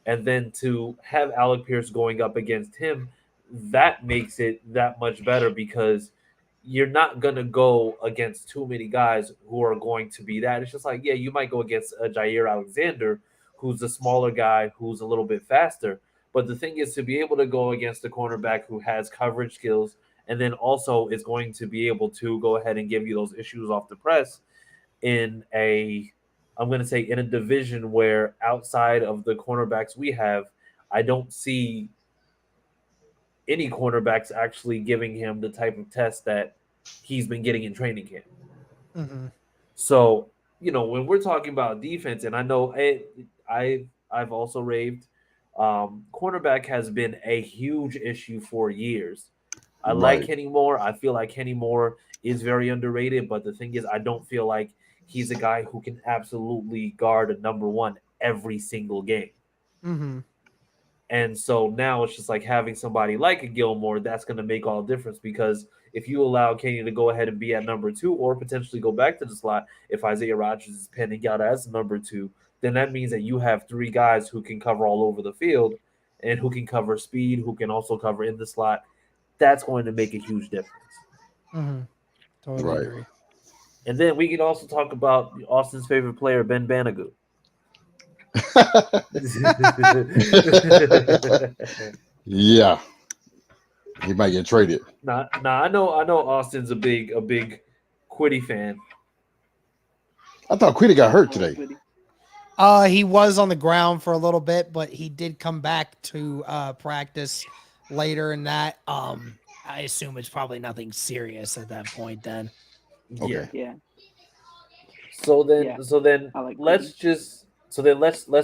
And then to have Alec Pierce going up against him, that makes it that much better because you're not going to go against too many guys who are going to be that. It's just like, yeah, you might go against a Jair Alexander, who's a smaller guy, who's a little bit faster. But the thing is to be able to go against a cornerback who has coverage skills and then also is going to be able to go ahead and give you those issues off the press in I'm going to say in a division where outside of the cornerbacks we have, I don't see any cornerbacks actually giving him the type of test that he's been getting in training camp. Mm-hmm. So, when we're talking about defense, and I know I've also raved, cornerback has been a huge issue for years. I like Kenny Moore. I feel like Kenny Moore is very underrated, but the thing is, I don't feel like he's a guy who can absolutely guard a number 1 every single game. Mm-hmm. And so now it's just like having somebody like a Gilmore that's going to make all the difference because if you allow Kenny to go ahead and be at number 2 or potentially go back to the slot, if Isaiah Rodgers is panning out as number 2, then that means that you have 3 guys who can cover all over the field and who can cover speed, who can also cover in the slot. That's going to make a huge difference. Mm-hmm. Totally agree. And then we can also talk about Austin's favorite player, Ben Banogu. Yeah, he might get traded. Nah, I know Austin's a big Quiddy fan. I thought Quiddy got hurt today. He was on the ground for a little bit, but he did come back to practice later in that. I assume it's probably nothing serious at that point then. Okay. Yeah. So then I like let's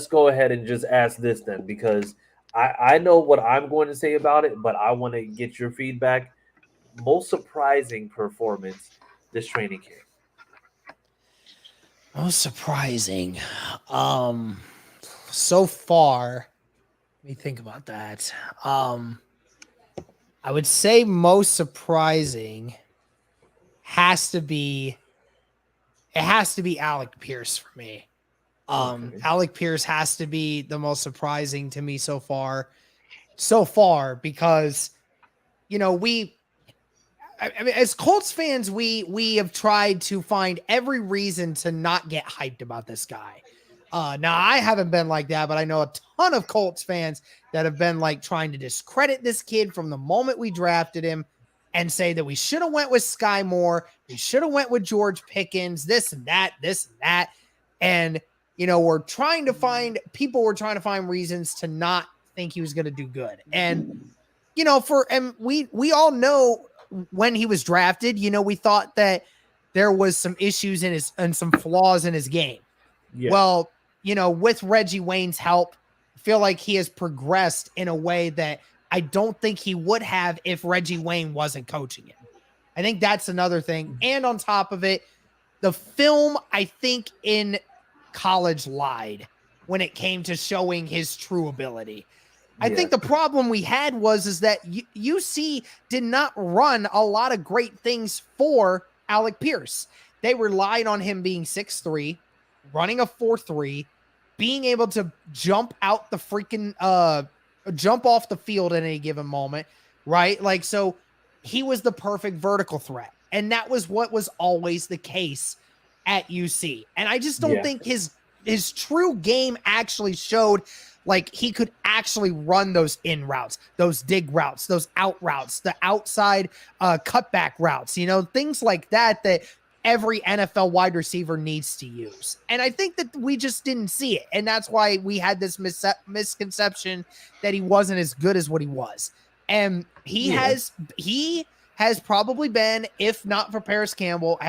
go ahead and just ask this then, because I know what I'm going to say about it, but I want to get your feedback. Most surprising performance this training camp. Most surprising. So far, let me think about that. I would say most surprising has to be Alec Pierce for me. Okay. Alec Pierce has to be the most surprising to me so far because, we I mean, as Colts fans, we have tried to find every reason to not get hyped about this guy. Now I haven't been like that, but I know a ton of Colts fans that have been like trying to discredit this kid from the moment we drafted him and say that we should have went with Sky Moore, we should have went with George Pickens, this and that. And we're trying to find reasons to not think he was going to do good. And we all know when he was drafted, we thought that there was some issues and some flaws in his game. Yeah. Well, with Reggie Wayne's help, I feel like he has progressed in a way that I don't think he would have if Reggie Wayne wasn't coaching him. I think that's another thing. And on top of it, the film, I think, in college lied when it came to showing his true ability. I think the problem we had is that UC did not run a lot of great things for Alec Pierce. They relied on him being 6'3", running a 4.3, being able to jump off the field at any given moment, right? Like, so he was the perfect vertical threat. And that was what was always the case at UC. And I just don't think his true game actually showed like he could actually run those in routes, those dig routes, those out routes, the outside cutback routes, things like that every NFL wide receiver needs to use. And I think that we just didn't see it. And that's why we had this misconception that he wasn't as good as what he was. And he has probably been, if not for Paris Campbell,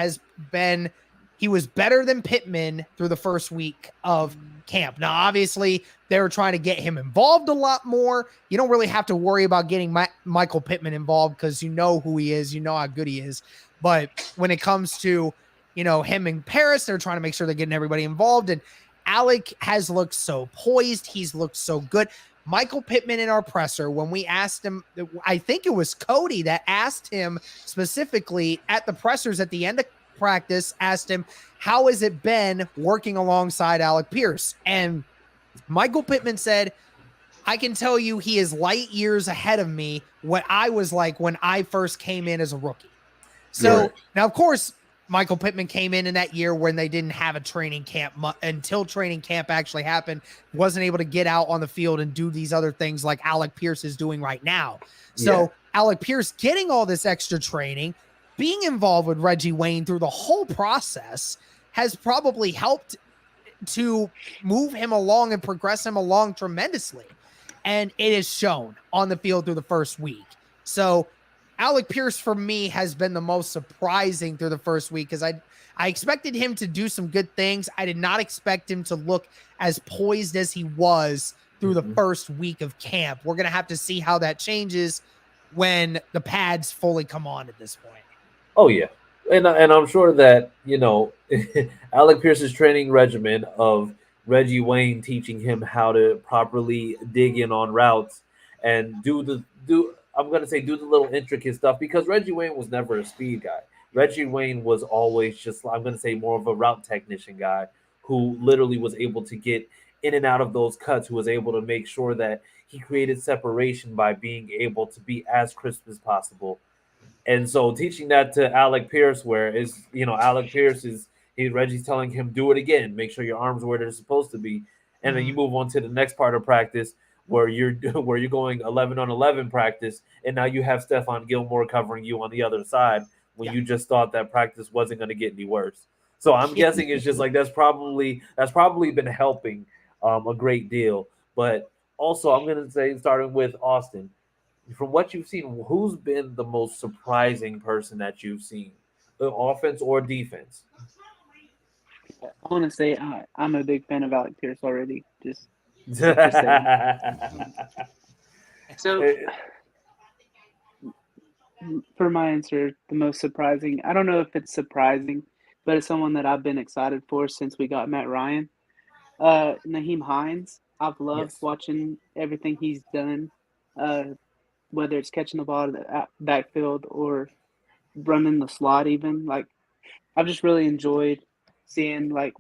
he was better than Pittman through the first week of camp. Now, obviously, they were trying to get him involved a lot more. You don't really have to worry about getting Michael Pittman involved because you know who he is. You know how good he is. But when it comes to, him and Paris, they're trying to make sure they're getting everybody involved. And Alec has looked so poised. He's looked so good. Michael Pittman in our presser, when we asked him, I think it was Cody that asked him specifically at the pressers at the end of practice, asked him, how has it been working alongside Alec Pierce? And Michael Pittman said, I can tell you he is light years ahead of me, what I was like when I first came in as a rookie. So now, of course, Michael Pittman came in that year when they didn't have a training camp until training camp actually happened, wasn't able to get out on the field and do these other things like Alec Pierce is doing right now. So Alec Pierce getting all this extra training, being involved with Reggie Wayne through the whole process has probably helped to move him along and progress him along tremendously. And it is shown on the field through the first week. So Alec Pierce for me has been the most surprising through the first week because I expected him to do some good things. I did not expect him to look as poised as he was through the first week of camp. We're going to have to see how that changes when the pads fully come on at this point. Oh, yeah. And I'm sure that, Alec Pierce's training regimen of Reggie Wayne teaching him how to properly dig in on routes and do the little intricate stuff, because Reggie Wayne was never a speed guy. Reggie Wayne was always just, I'm going to say, more of a route technician guy who literally was able to get in and out of those cuts, who was able to make sure that he created separation by being able to be as crisp as possible. And so teaching that to Alec Pierce, where Alec Pierce Reggie's telling him, do it again, make sure your arms are where they're supposed to be. And then you move on to the next part of practice where you're going 11 on 11 practice, and now you have Stephon Gilmore covering you on the other side when you just thought that practice wasn't going to get any worse. So I'm guessing it's just like that's probably been helping a great deal. But also, I'm going to say, starting with Austin, from what you've seen, who's been the most surprising person that you've seen, the offense or defense? I want to say I'm a big fan of Alec Pierce already. So, for my answer, the most surprising, I don't know if it's surprising, but it's someone that I've been excited for since we got Matt Ryan. Naheem Hines, I've loved watching everything he's done, whether it's catching the ball in the backfield or running the slot even. Like, I've just really enjoyed seeing, like,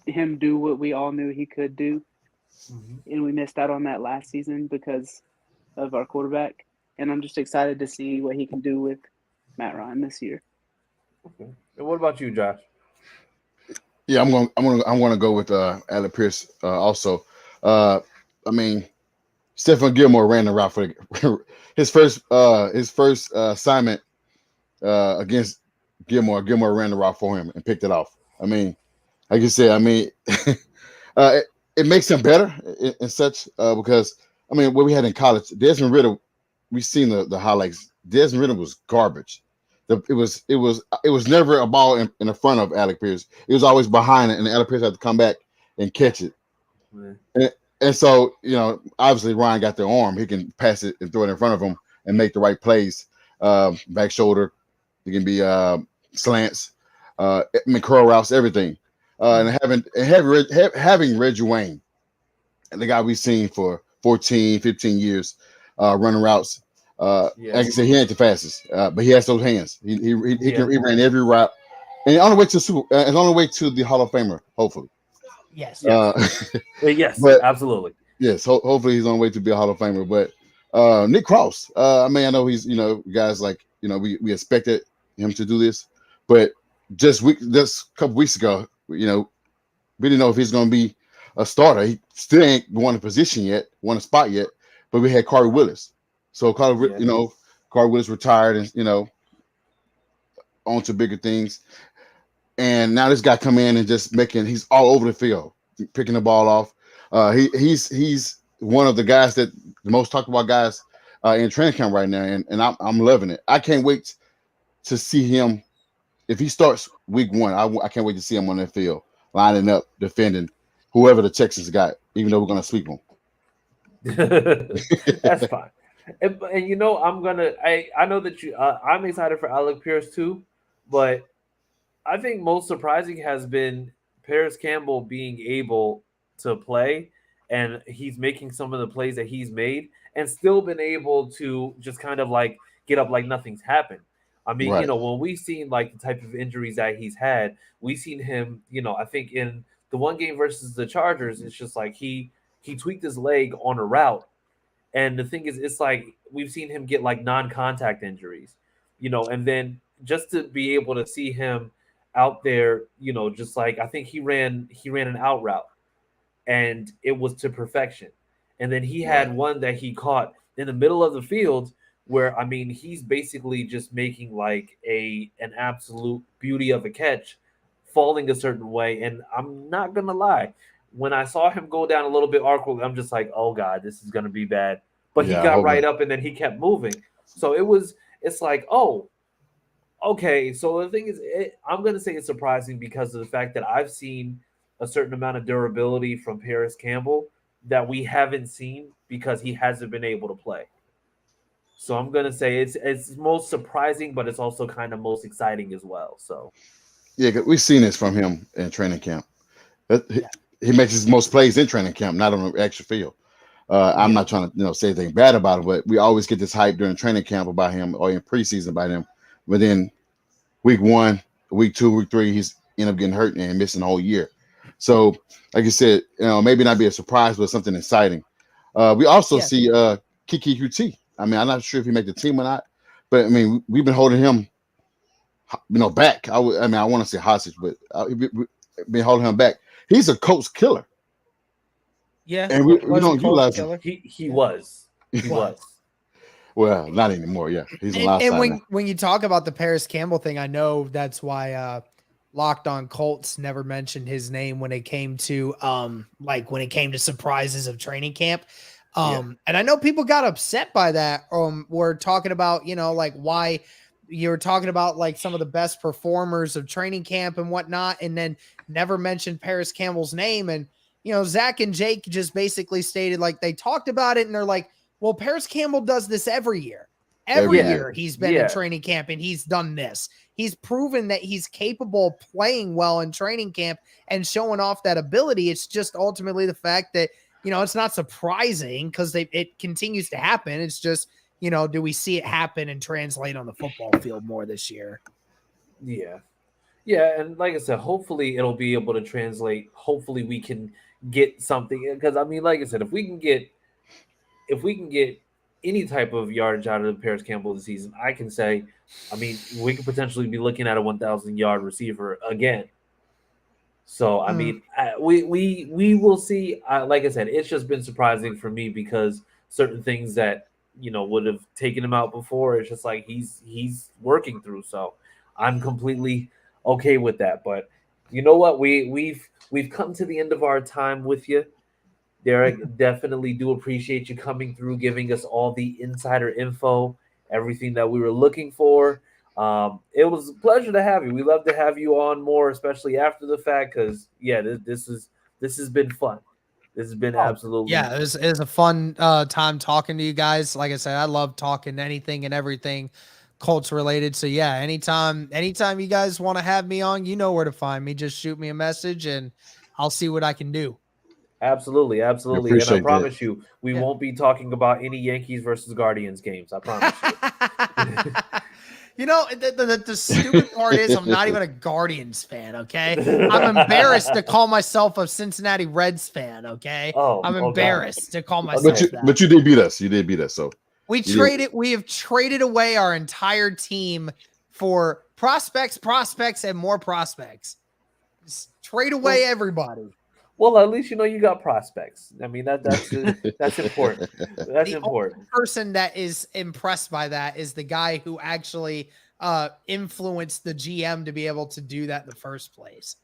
him do what we all knew he could do. And we missed out on that last season because of our quarterback. And I'm just excited to see what he can do with Matt Ryan this year. Okay. And what about you, Josh? Yeah, I'm gonna go with Alec Pierce also. I mean, Stephon Gilmore ran the route for his first assignment against Gilmore. Gilmore ran the route for him and picked it off. I mean, like you said, I mean, it makes him better in such because I mean, what we had in college, Desmond Ritter, we've seen the highlights. Desmond Ritter was garbage. It was never a ball in the front of Alec Pierce. It was always behind it, and Alec Pierce had to come back and catch it. Man. And so, obviously Ryan got the arm. He can pass it and throw it in front of him and make the right plays. Back shoulder, it can be slants, curl routes, everything. And having Reggie Wayne, and the guy we've seen for 14, 15 years, running routes. Like I said, he ain't the fastest, but he has those hands. He ran every route, and on the way to the Hall of Famer, hopefully. Yes. Yes, but absolutely. Yes, hopefully he's on the way to be a Hall of Famer. But Nick Cross, I mean, I know he's guys like we expected him to do this, but just a couple weeks ago, we didn't know if he's going to be a starter. He still ain't won a spot yet, but we had Corey Willis. So Corey Willis retired and on to bigger things. And now this guy come in and just he's all over the field, picking the ball off. He's one of the guys the most talked about guys in training camp right now, and I'm loving it. I can't wait to see him if he starts week 1. I can't wait to see him on that field, lining up, defending whoever the Texans got, even though we're gonna sweep them. That's fine. And I know that I'm excited for Alec Pierce too, but I think most surprising has been Paris Campbell being able to play, and he's making some of the plays that he's made and still been able to just kind of like get up like nothing's happened. I mean, Right. when we've seen like the type of injuries that he's had, we've seen him, I think in the one game versus the Chargers, it's just like he tweaked his leg on a route. And the thing is, it's like we've seen him get like non-contact injuries, and then just to be able to see him out there, just like I think he ran an out route and it was to perfection. And then he had one that he caught in the middle of the field where, I mean, he's basically just making like an absolute beauty of a catch, falling a certain way. And I'm not going to lie, when I saw him go down a little bit awkwardly, I'm just like, oh God, this is going to be bad. But he got right up and then he kept moving. So it's like, oh, okay. So the thing is, I'm going to say it's surprising because of the fact that I've seen a certain amount of durability from Paris Campbell that we haven't seen because he hasn't been able to play. So I'm going to say it's most surprising, but it's also kind of most exciting as well. So yeah, we've seen this from him in training camp. He makes his most plays in training camp, not on the actual field. I'm not trying to say anything bad about him, but we always get this hype during training camp about him or in preseason about him. But then week 1, week 2, week 3, he's end up getting hurt and missing a whole year. So, like you said, maybe not be a surprise, but something exciting. We also see Kiki QT. I mean, I'm not sure if he made the team or not, but I mean, we've been holding him, back. I want to say hostage, but we've been holding him back. He's a coach killer. Yeah, and we don't utilize him. He was. Well, not anymore. Yeah, he's on the outside. And when you talk about the Paris Campbell thing, I know that's why Locked On Colts never mentioned his name when it came to surprises of training camp. And I know people got upset by that. We're talking about why you were talking about like some of the best performers of training camp and whatnot, and then never mentioned Paris Campbell's name. And Zach and Jake just basically stated like they talked about it and they're like, well, Paris Campbell does this every year. Every year he's been in training camp and he's done this. He's proven that he's capable of playing well in training camp and showing off that ability. It's just ultimately the fact that, it's not surprising because it continues to happen. It's just, do we see it happen and translate on the football field more this year? Yeah. Yeah. And like I said, hopefully it'll be able to translate. Hopefully we can get something. Because I mean, like I said, if we can get any type of yardage out of Paris Campbell this season, I can say, I mean, we could potentially be looking at a 1,000-yard receiver again. So I mean, we will see. Like I said, it's just been surprising for me because certain things that would have taken him out before, it's just like he's working through. So I'm completely okay with that. But you know what? We've come to the end of our time with you, Derek. Definitely do appreciate you coming through, giving us all the insider info, everything that we were looking for. It was a pleasure to have you. We love to have you on more, especially after the fact, because yeah, this has been fun. This has been absolutely Yeah, it was a fun time talking to you guys. Like I said, I love talking anything and everything Colts related. So yeah, anytime you guys want to have me on, you know where to find me. Just shoot me a message and I'll see what I can do. absolutely, I absolutely. And I appreciate that. promise you, we Yeah. won't be talking about any Yankees versus Guardians games. I promise you. You know, the stupid part is I'm not even a Guardians fan, okay? I'm embarrassed to call myself a Cincinnati Reds fan, okay? I'm Oh God. embarrassed to call Okay. myself that. But you did beat us. You did beat us. So We have traded away our entire team for prospects, and more prospects. Just trade away everybody. Well, at least you got prospects. I mean that's important. That's The important. only person that is impressed by that is the guy who actually influenced the GM to be able to do that in the first place.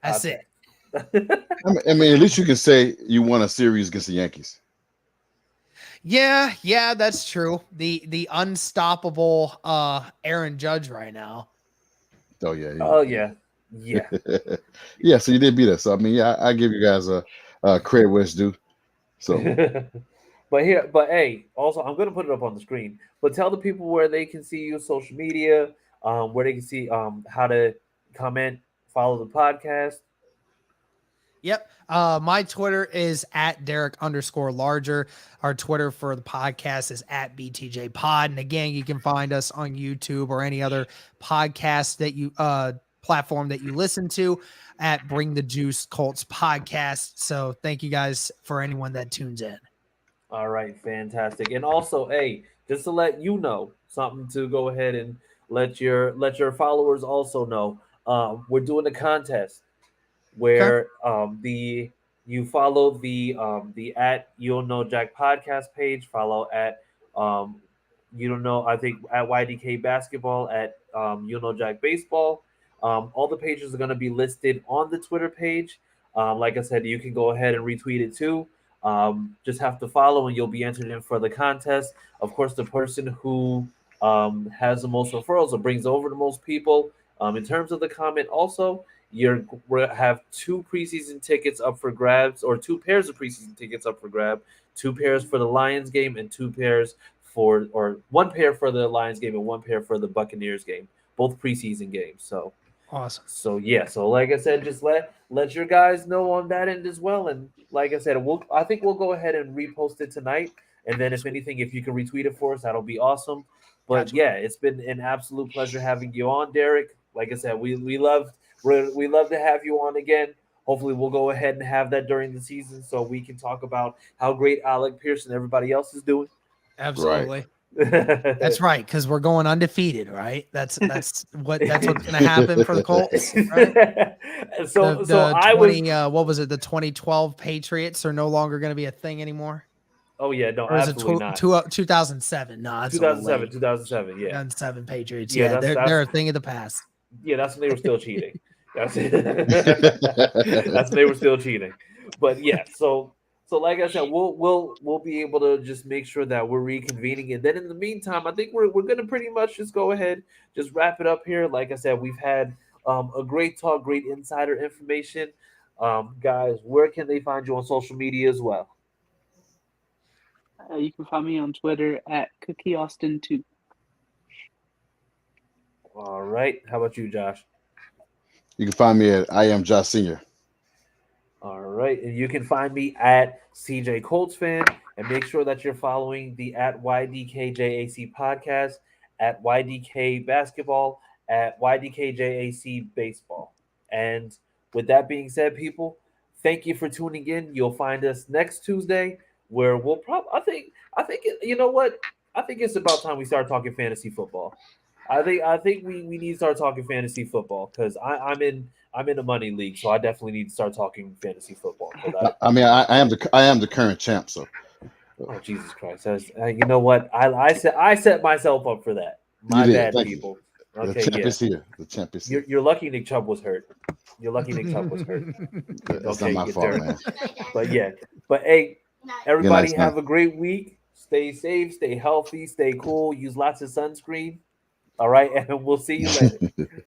That's Okay. it. I mean, at least you can say you won a series against the Yankees. Yeah, that's true. The unstoppable Aaron Judge right now. Oh yeah. Oh yeah. Yeah. Yeah. So you did beat us. So I mean, yeah, I give you guys a credit where it's due. So but hey, also I'm gonna put it up on the screen. But tell the people where they can see you, social media, where they can see how to comment, follow the podcast. Yep. My Twitter is at Derek_larger. Our Twitter for the podcast is at BTJ Pod. And again, you can find us on YouTube or any other podcast that you platform that you listen to at Bring the Juice Colts Podcast. So thank you guys for anyone that tunes in. All right, fantastic. And also, hey, just to let you know, something to go ahead and let your followers also know. We're doing a contest where the you follow the at You'll Know Jack podcast page, follow at you don't know I think at YDK basketball, at You'll Know Jack baseball. All the pages are going to be listed on the Twitter page. Like I said, you can go ahead and retweet it too. Just have to follow and you'll be entered in for the contest. Of course, the person who has the most referrals or brings over the most people. In terms of the comment, also, we have 2 preseason tickets up for grabs, or 2 pairs of preseason tickets up for grab. 2 pairs for the Lions game, and 2 pairs or 1 pair for the Lions game and 1 pair for the Buccaneers game. Both preseason games. So Awesome. So yeah, so like I said, just let your guys know on that end as well. And like I said, I think we'll go ahead and repost it tonight. And then if anything, if you can retweet it for us, that'll be awesome. But Gotcha. yeah, it's been an absolute pleasure having you on, Derek. Like I said, we love to have you on again. Hopefully, we'll go ahead and have that during the season so we can talk about how great Alec Pierce and everybody else is doing. Absolutely. That's right, because we're going undefeated, right? That's what's going to happen for the Colts, right? So The I 20 was. what was it? The 2012 Patriots are no longer going to be a thing anymore. Oh yeah, no, Or is it absolutely not. 2007? No, that's 2007, 2007, yeah. 2007 Patriots. Yeah, Yeah, that's they're a thing of the past. yeah, that's when they were still cheating. That's that's when they were still cheating. But yeah, so like I said, we'll be able to just make sure that we're reconvening, and then in the meantime, I think we're gonna pretty much just go ahead, just wrap it up here. Like I said, we've had a great talk, great insider information. Guys, where can they find you on social media as well? You can find me on Twitter at CookieAustin2. All right. How about you, Josh? you can find me at I am Josh Senior. All right. And you can find me at CJ Colts fan, and make sure that you're following the at YDKJAC podcast, at YDK basketball, at YDKJAC baseball. And with that being said, people, thank you for tuning in. You'll find us next Tuesday where we'll probably. You know what? I think it's about time we start talking fantasy football. I think we need to start talking fantasy football because I'm in a money league, so I definitely need to start talking fantasy football. I mean, I am the current champ, so Oh Jesus Christ! You know what? I set myself up for that. you My did. bad, Thank you. people. The Okay, champ yeah. is here. The champ is here. You're lucky Nick Chubb was hurt. You're lucky Nick Chubb was hurt. That's Okay, not my you fault, dirt. man. But yeah, but hey, Good night, everybody son. have a great week. Stay safe, stay healthy, stay cool. Use lots of sunscreen. All right, and we'll see you later.